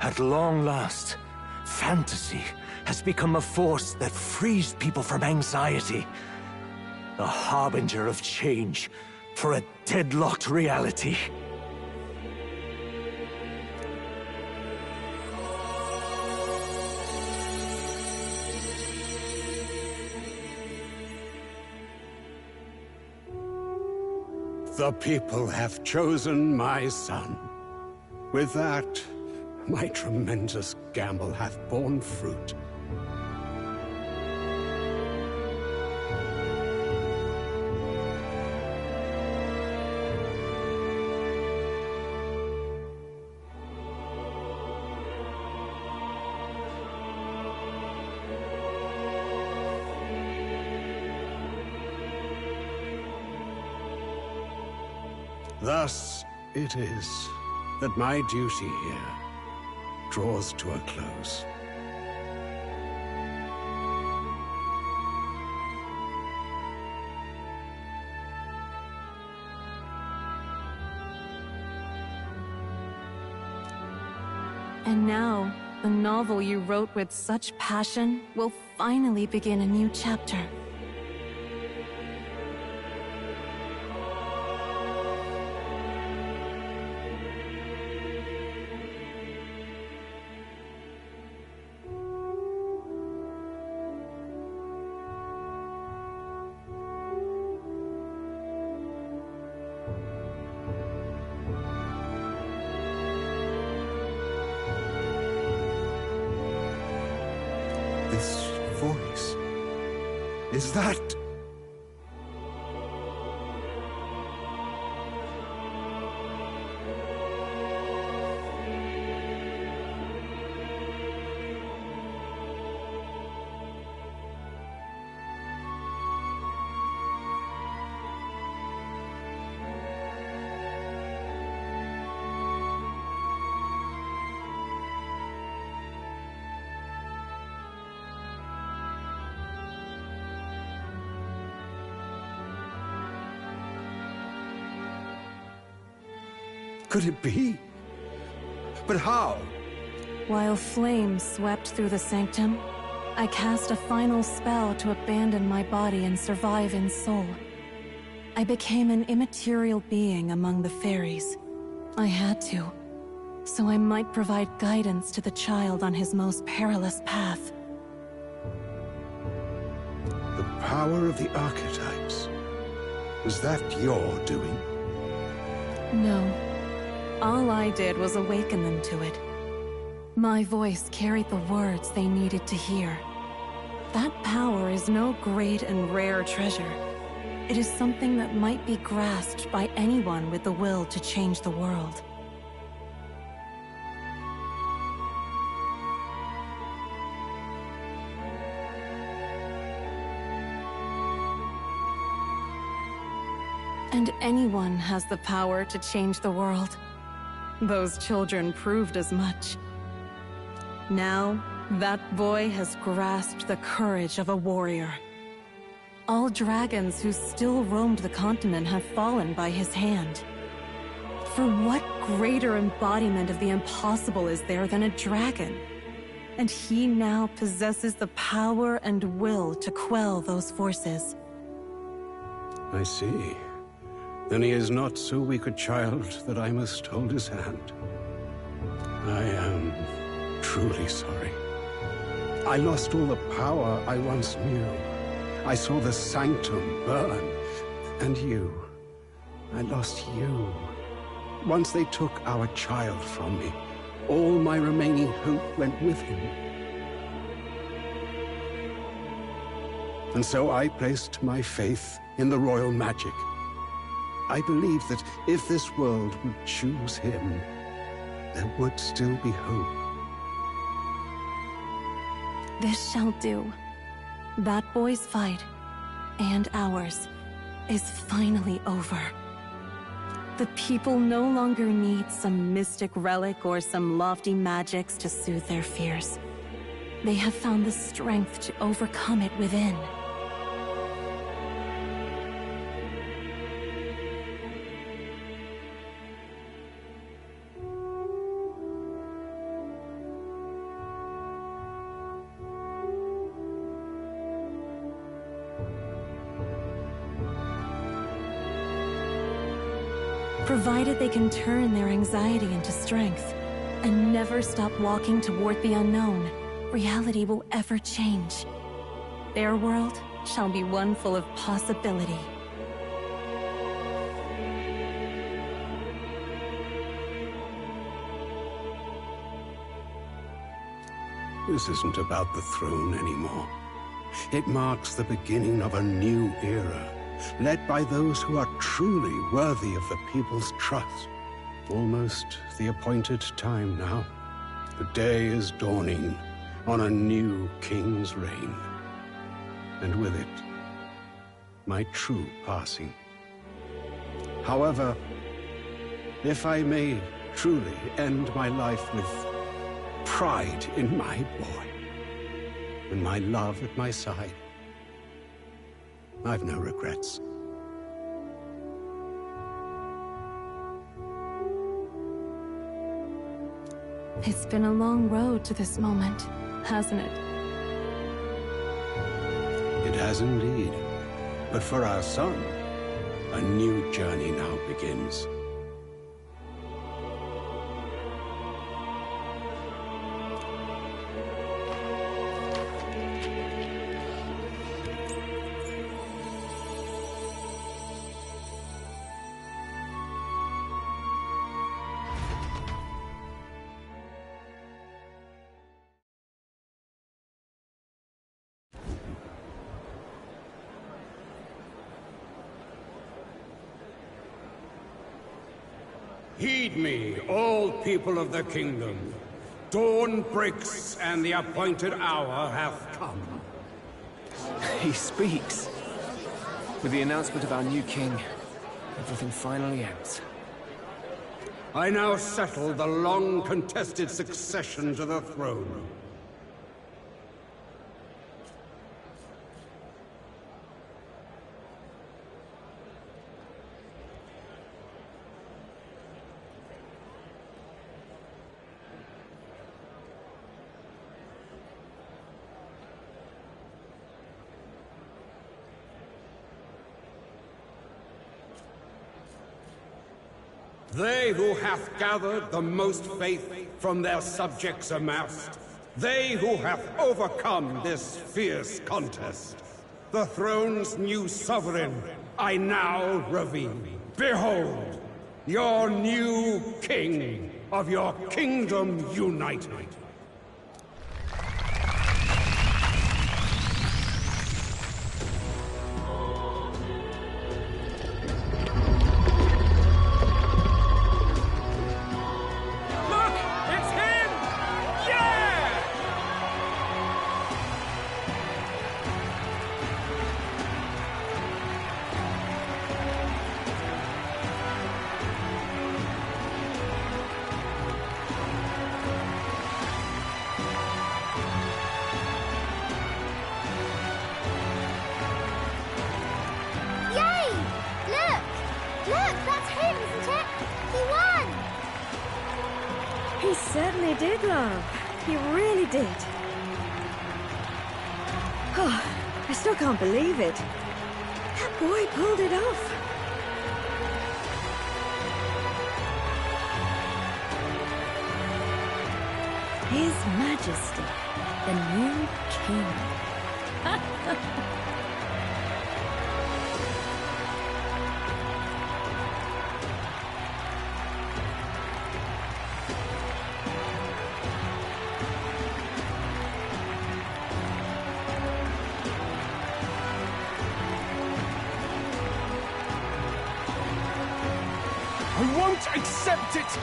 At long last, fantasy has become a force that frees people from anxiety. A harbinger of change for a deadlocked reality. The people have chosen my son. With that, my tremendous gamble hath borne fruit. Thus it is that my duty here draws to a close. And now, the novel you wrote with such passion will finally begin a new chapter. This voice... is that... could it be? But how? While flames swept through the sanctum, I cast a final spell to abandon my body and survive in soul. I became an immaterial being among the fairies. I had to, so I might provide guidance to the child on his most perilous path. The power of the archetypes. Was that your doing? No. All I did was awaken them to it. My voice carried the words they needed to hear. That power is no great and rare treasure. It is something that might be grasped by anyone with the will to change the world. And anyone has the power to change the world. Those children proved as much. Now, that boy has grasped the courage of a warrior. All dragons who still roamed the continent have fallen by his hand. For what greater embodiment of the impossible is there than a dragon? And he now possesses the power and will to quell those forces. I see. Then he is not so weak a child that I must hold his hand. I am truly sorry. I lost all the power I once knew. I saw the sanctum burn. And you. I lost you. Once they took our child from me, all my remaining hope went with him. And so I placed my faith in the royal magic. I believed that if this world would choose him, there would still be hope. This shall do. That boy's fight, and ours, is finally over. The people no longer need some mystic relic or some lofty magics to soothe their fears. They have found the strength to overcome it within. Provided they can turn their anxiety into strength, and never stop walking toward the unknown, reality will ever change. Their world shall be one full of possibility. This isn't about the throne anymore. It marks the beginning of a new era, led by those who are truly worthy of the people's trust. Almost the appointed time now. The day is dawning on a new king's reign. And with it, my true passing. However, if I may truly end my life with pride in my boy, and my love at my side, I've no regrets. It's been a long road to this moment, hasn't it? It has indeed. But for our son, a new journey now begins. Heed me, all people of the kingdom. Dawn breaks, and the appointed hour hath come. He speaks. With the announcement of our new king, everything finally ends. I now settle the long-contested succession to the throne. They who hath gathered the most faith from their subjects amassed. They who hath overcome this fierce contest. The throne's new sovereign, I now reveal. Behold, your new king of your kingdom united. He certainly did, love. He really did. Oh, I still can't believe it. That boy pulled it off. His Majesty, the new king. I won't accept it!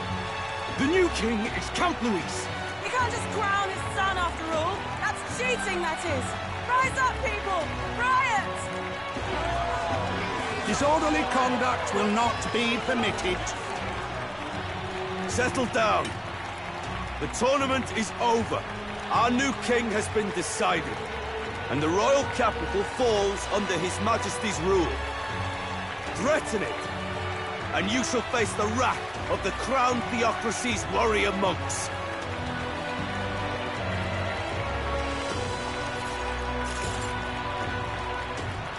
The new king is Count Louis. You can't just crown his son after all. That's cheating, that is. Rise up, people! Riot! Disorderly conduct will not be permitted. Settle down. The tournament is over. Our new king has been decided, and the royal capital falls under His Majesty's rule. Threaten it, and you shall face the wrath of the crown theocracy's warrior monks.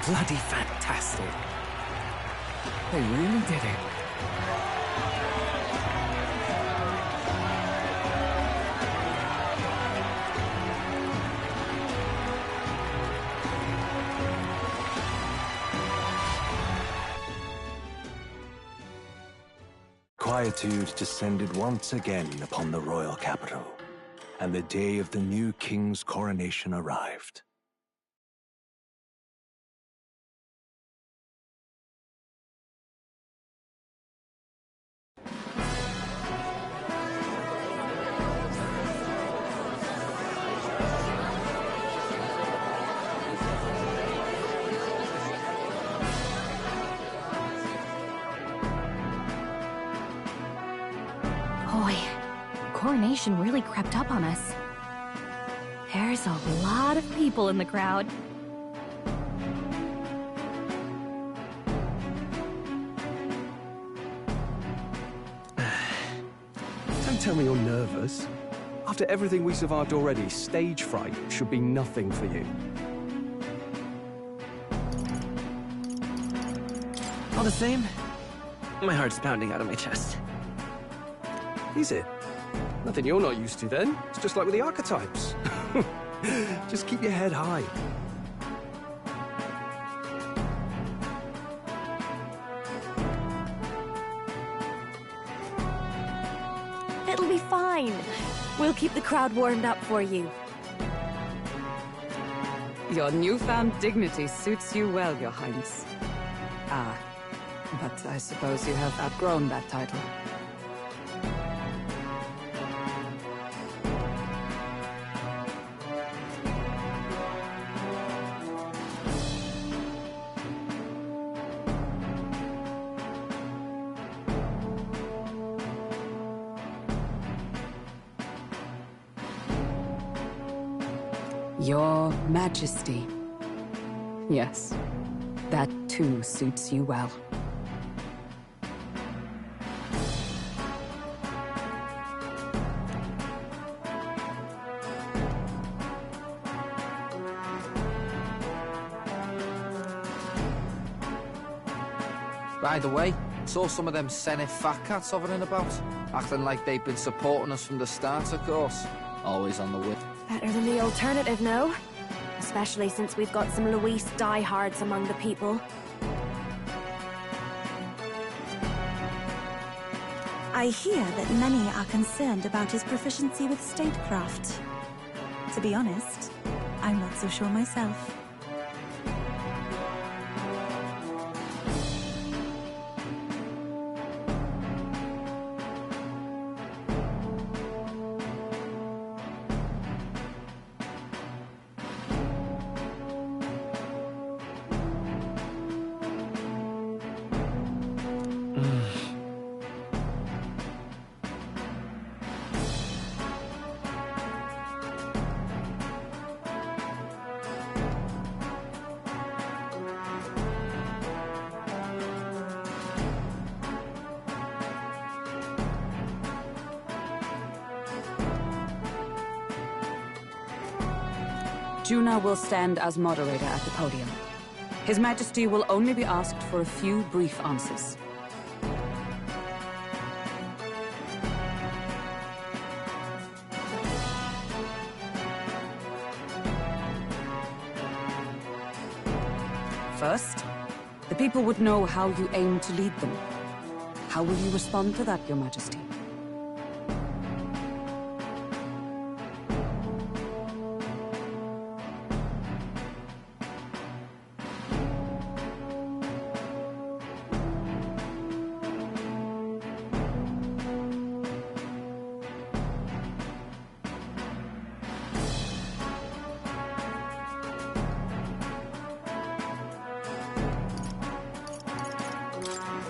Bloody fantastic. They really did it. Quietude descended once again upon the royal capital, and the day of the new king's coronation arrived. Boy, coronation really crept up on us. There's a lot of people in the crowd. Don't tell me you're nervous. After everything we survived already, stage fright should be nothing for you. All the same, my heart's pounding out of my chest. Is it? Nothing you're not used to then. It's just like with the archetypes. Just keep your head high. It'll be fine. We'll keep the crowd warmed up for you. Your newfound dignity suits you well, Your Highness. Ah, but I suppose you have outgrown that title. Your Majesty. Yes, that too suits you well. By the way, Saw some of them Senate fat cats hovering about, acting like they've been supporting us from the start, of course. Always on the win. Better than the alternative, no? Especially since we've got some Luis diehards among the people. I hear that many are concerned about his proficiency with statecraft. To be honest, I'm not so sure myself. Juna will stand as moderator at the podium. His Majesty will only be asked for a few brief answers. First, the people would know how you aim to lead them. How will you respond to that, Your Majesty?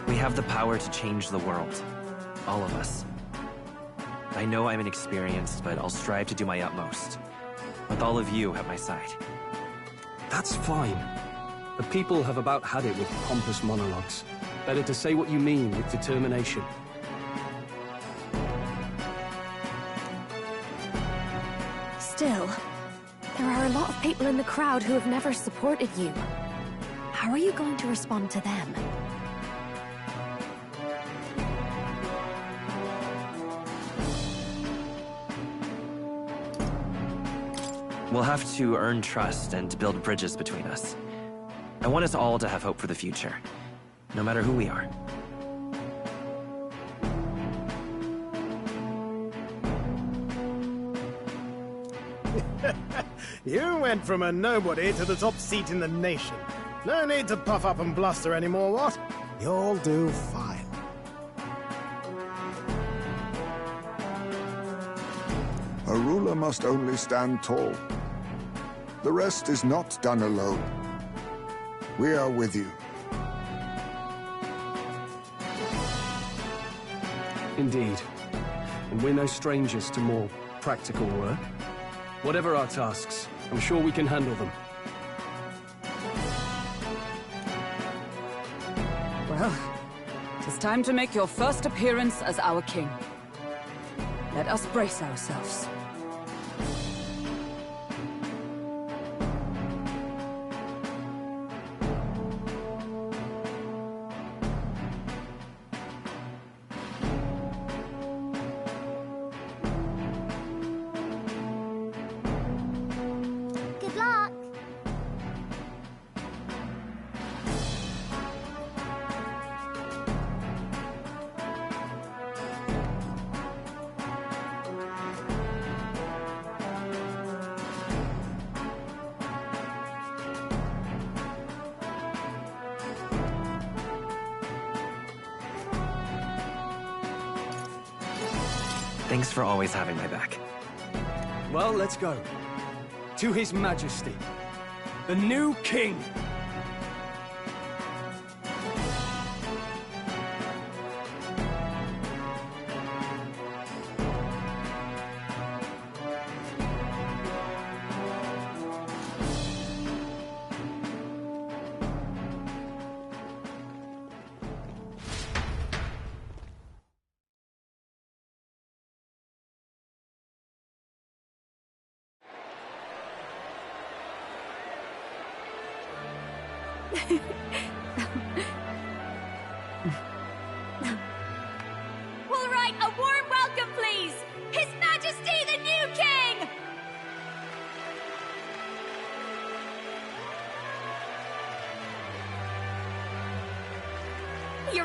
We have the power to change the world. All of us. I know I'm inexperienced, but I'll strive to do my utmost. With all of you at my side. That's fine. The people have about had it with pompous monologues. Better to say what you mean with determination. Still, there are a lot of people in the crowd who have never supported you. How are you going to respond to them? We'll have to earn trust and build bridges between us. I want us all to have hope for the future, no matter who we are. You went from a nobody to the top seat in the nation. No need to puff up and bluster anymore, what? You'll do fine. A ruler must only stand tall. The rest is not done alone. We are with you. Indeed. And we're no strangers to more practical work. Whatever our tasks, I'm sure we can handle them. Well, it is time to make your first appearance as our king. Let us brace ourselves. Good luck! Thanks for always having my back. Well, let's go. To His Majesty, the new king!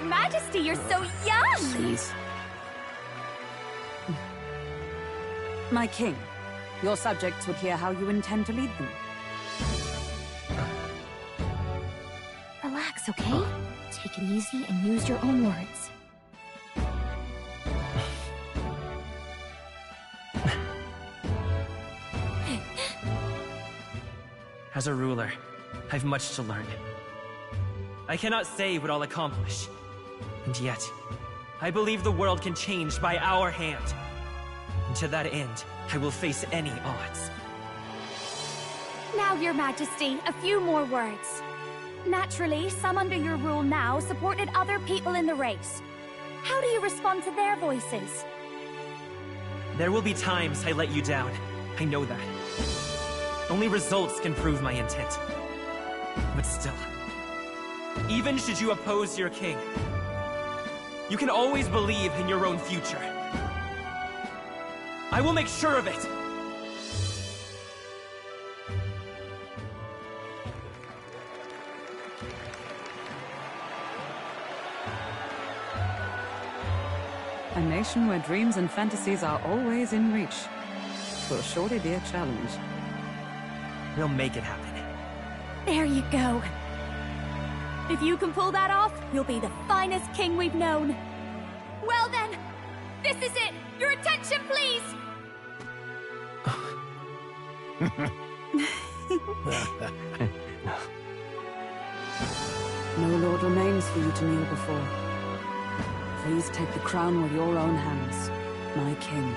Majesty, you're so young! Please. My king, your subjects would hear how you intend to lead them. Relax, okay? Take it easy and use your own words. As a ruler, I've much to learn. I cannot say what I'll accomplish. And yet, I believe the world can change by our hand. And to that end, I will face any odds. Now, Your Majesty, a few more words. Naturally, some under your rule now supported other people in the race. How do you respond to their voices? There will be times I let you down. I know that. Only results can prove my intent. But still, even should you oppose your king, you can always believe in your own future. I will make sure of it! A nation where dreams and fantasies are always in reach. Will surely be a challenge. We'll make it happen. There you go. If you can pull that off, you'll be the finest king we've known. Well then, this is it! Your attention, please! No lord remains for you to kneel before. Please take the crown with your own hands, my king.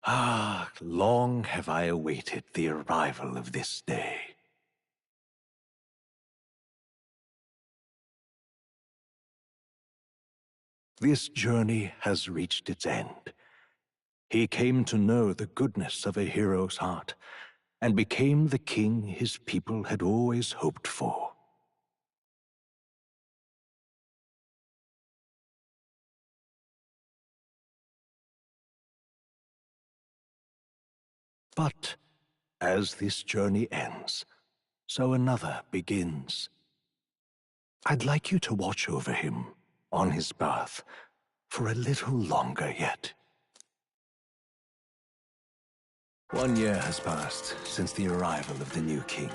Ah, long have I awaited the arrival of this day. This journey has reached its end. He came to know the goodness of a hero's heart, and became the king his people had always hoped for. But as this journey ends, so another begins. I'd like you to watch over him on his path for a little longer yet. 1 year has passed since the arrival of the new king.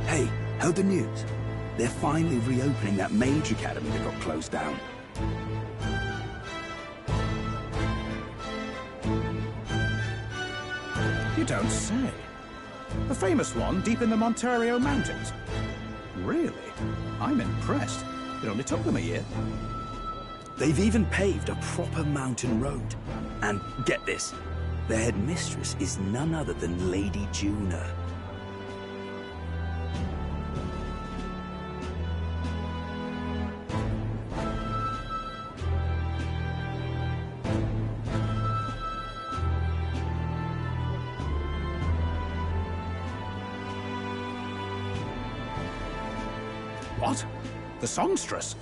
Hey, heard the news? They're finally reopening that mage academy that got closed down. You don't say. The famous one deep in the Montario Mountains. Really? I'm impressed. It only took them a year. They've even paved a proper mountain road. And get this, the headmistress is none other than Lady Juna. What? The songstress?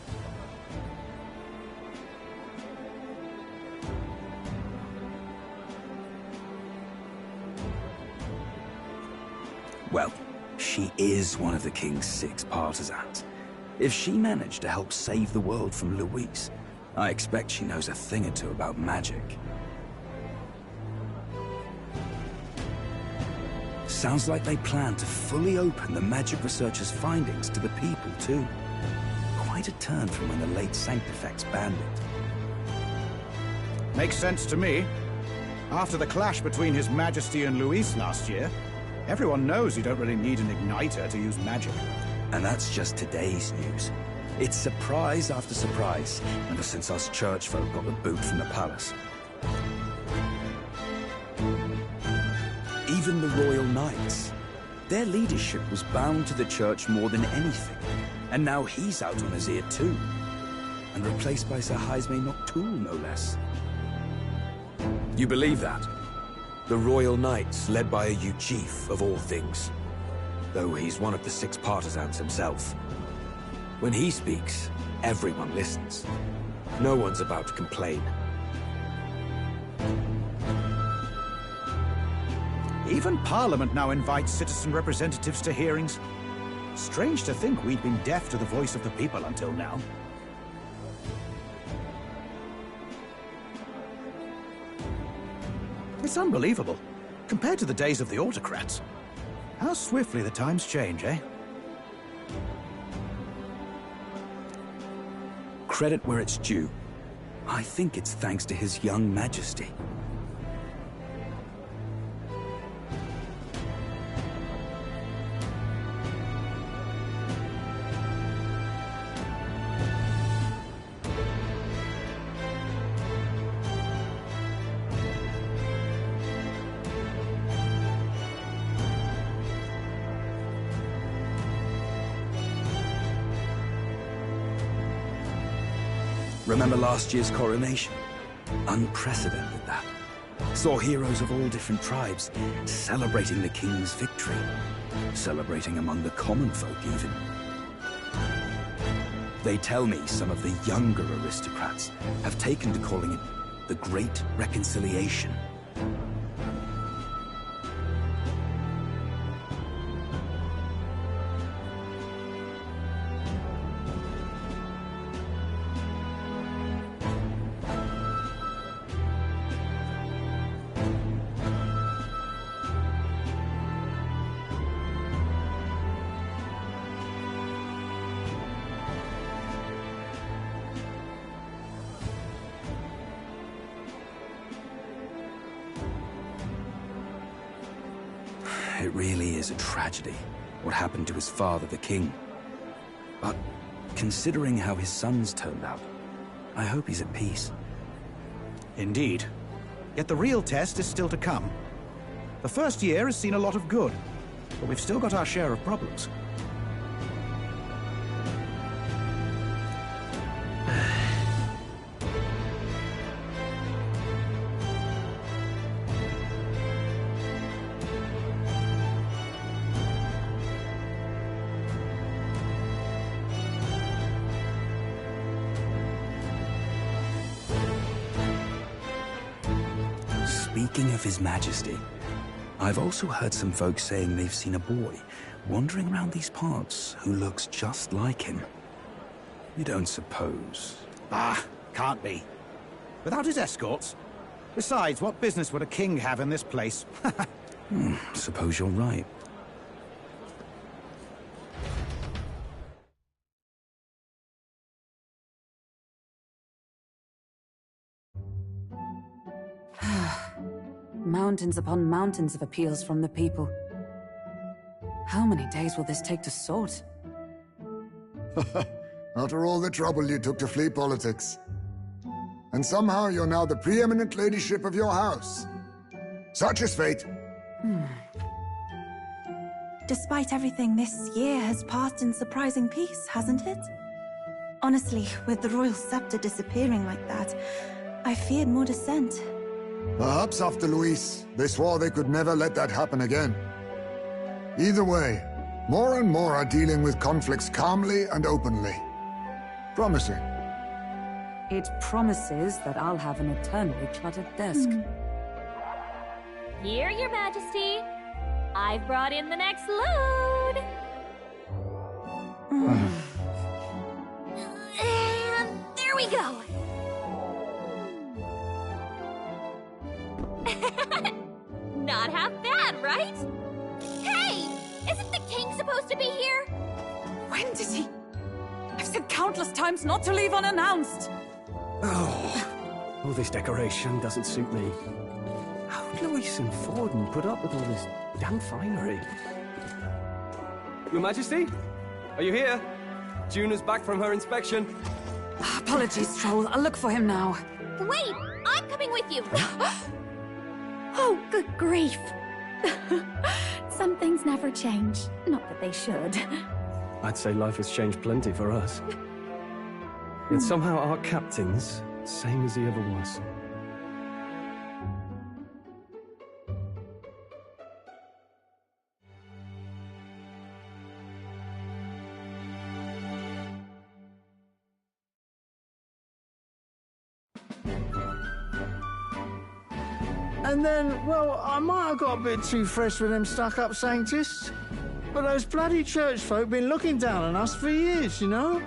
Well, she is one of the King's 6 partisans. If she managed to help save the world from Luis, I expect she knows a thing or two about magic. Sounds like they plan to fully open the magic researchers' findings to the people, too. Quite a turn from when the late Sanctifex banned it. Makes sense to me. After the clash between His Majesty and Luis last year, Everyone knows you don't really need an igniter to use magic. And that's just today's news. It's surprise after surprise, ever since us church folk got the boot from the palace. Even the Royal Knights. Their leadership was bound to the church more than anything, and now he's out on his ear too. And replaced by Sir Haisme Noctul, no less. You believe that? The Royal Knights, led by a Uchief, of all things. Though he's one of the 6 partisans himself. When he speaks, everyone listens. No one's about to complain. Even Parliament now invites citizen representatives to hearings. Strange to think we'd been deaf to the voice of the people until now. It's unbelievable, compared to the days of the autocrats. How swiftly the times change, eh? Credit where it's due. I think it's thanks to His young Majesty. Remember last year's coronation? Unprecedented, that. Saw heroes of all different tribes celebrating the king's victory. Celebrating among the common folk, even. They tell me some of the younger aristocrats have taken to calling it the Great Reconciliation. It really is a tragedy, what happened to his father, the king. But considering how his sons turned out, I hope he's at peace. Indeed. Yet the real test is still to come. The first year has seen a lot of good, but we've still got our share of problems. Speaking of His Majesty, I've also heard some folks saying they've seen a boy wandering around these parts who looks just like him. You don't suppose? Ah, can't be. Without his escorts? Besides, what business would a king have in this place? Suppose you're right. Mountains upon mountains of appeals from the people. How many days will this take to sort? After all the trouble you took to flee politics. And somehow you're now the preeminent ladyship of your house. Such is fate. Despite everything, this year has passed in surprising peace, hasn't it? Honestly, with the royal scepter disappearing like that, I feared more dissent. Perhaps after Luis, they swore they could never let that happen again. Either way, more and more are dealing with conflicts calmly and openly. Promising. It promises that I'll have an eternally cluttered desk. Here, Your Majesty. I've brought in the next load. And there we go. Not half bad, right? Hey! Isn't the king supposed to be here? When did he? I've said countless times not to leave unannounced. Oh, all this decoration doesn't suit me. How Clois and Forden put up with all this damn finery. Your Majesty? Are you here? Juna's back from her inspection. Apologies, Troll. I'll look for him now. Wait! I'm coming with you! Oh, good grief! Some things never change. Not that they should. I'd say life has changed plenty for us. Yet somehow our captain's same as he ever was. And then, well, I might have got a bit too fresh with them stuck-up Sanctists. But those bloody church folk been looking down on us for years, you know?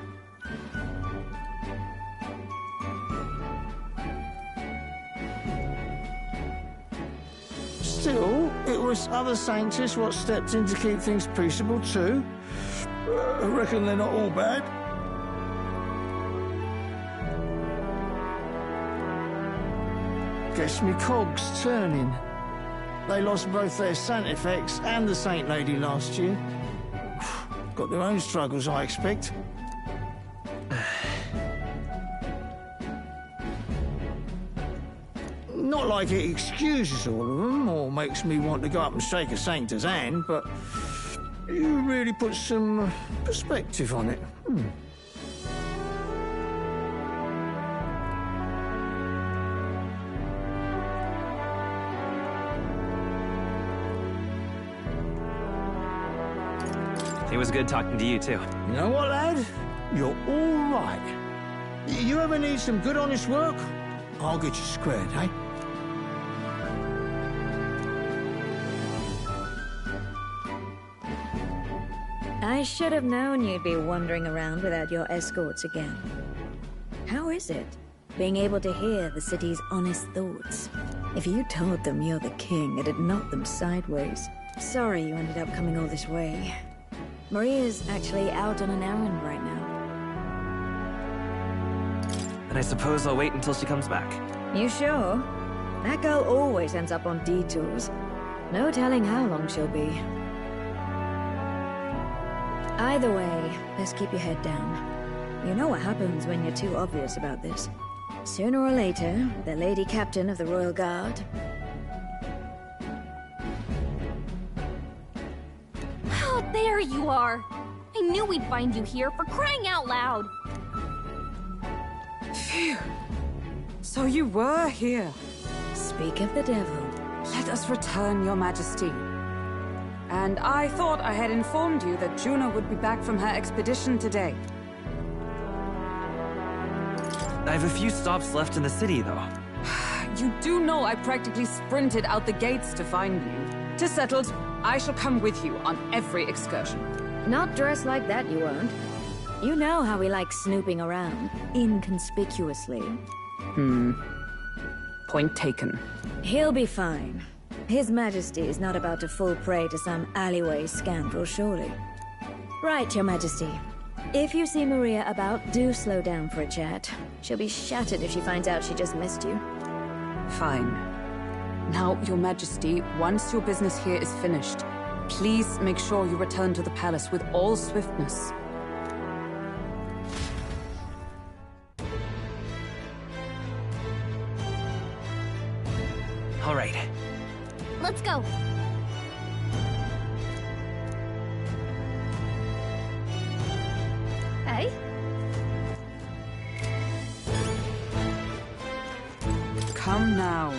Still, it was other Sanctists what stepped in to keep things peaceable too. I reckon they're not all bad. Guess me cog's turning. They lost both their Sanctifex and the Saint Lady last year. Got their own struggles, I expect. Not like it excuses all of them, or makes me want to go up and shake a Sanctor's hand, but you really put some perspective on it. It was good talking to you, too. You know what, lad? You're all right. You ever need some good, honest work? I'll get you squared, eh? I should have known you'd be wandering around without your escorts again. How is it, being able to hear the city's honest thoughts? If you told them you're the king, it'd knock them sideways. Sorry you ended up coming all this way. Maria's actually out on an errand right now. And I suppose I'll wait until she comes back. You sure? That girl always ends up on detours. No telling how long she'll be. Either way, best keep your head down. You know what happens when you're too obvious about this. Sooner or later, the Lady Captain of the Royal Guard... Oh, there you are! I knew we'd find you here, for crying out loud! Phew. So you were here. Speak of the devil. Let us return, Your Majesty. And I thought I had informed you that Juna would be back from her expedition today. I have a few stops left in the city, though. You do know I practically sprinted out the gates to find you. To settled, I shall come with you on every excursion. Not dressed like that, you won't. You know how we like snooping around, inconspicuously. Point taken. He'll be fine. His Majesty is not about to fall prey to some alleyway scoundrel, surely. Right, Your Majesty. If you see Maria about, do slow down for a chat. She'll be shattered if she finds out she just missed you. Fine. Now, Your Majesty, once your business here is finished, please make sure you return to the palace with all swiftness. All right. Let's go. Hey? Come now.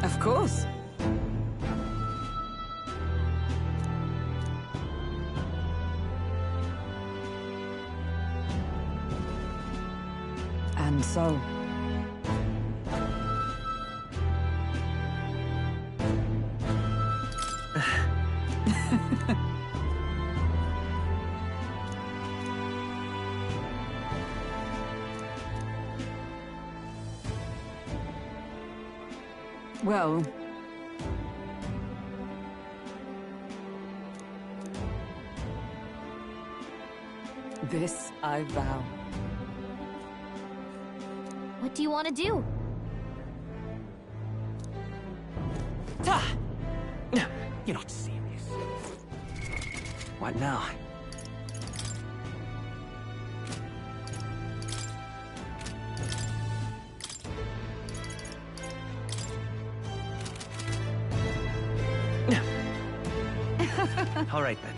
Of course. And so... Well, This I vow. What do you want to do? You're not serious. What now? All right, then.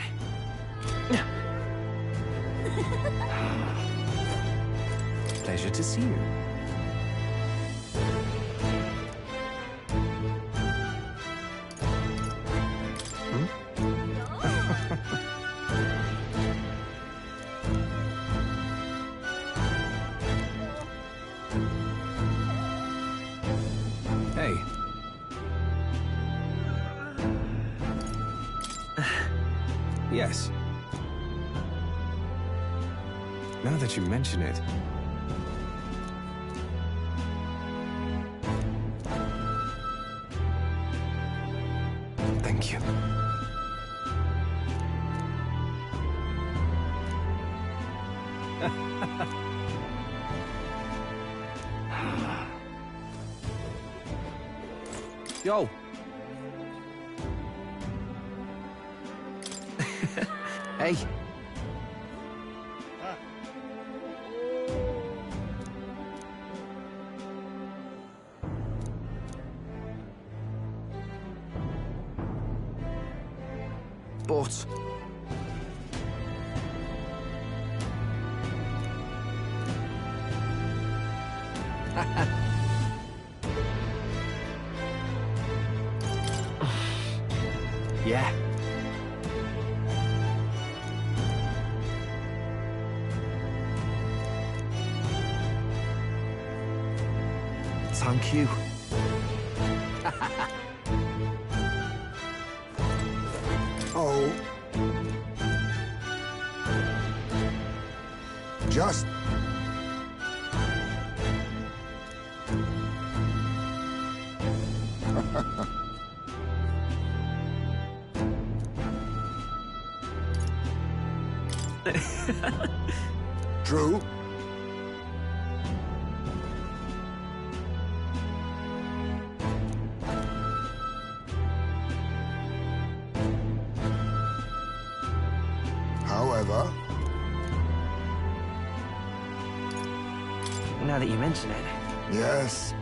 Pleasure to see you. Hey. Yes. Now that you mention it. Thank you. Yo. Hey. But... yeah. Thank you. Oh. Just... True. However... Now that you mention it. Yes.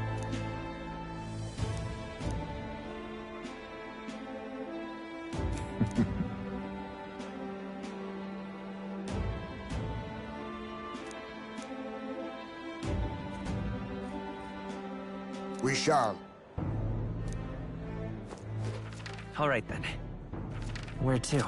We shall. All right, then. Where to?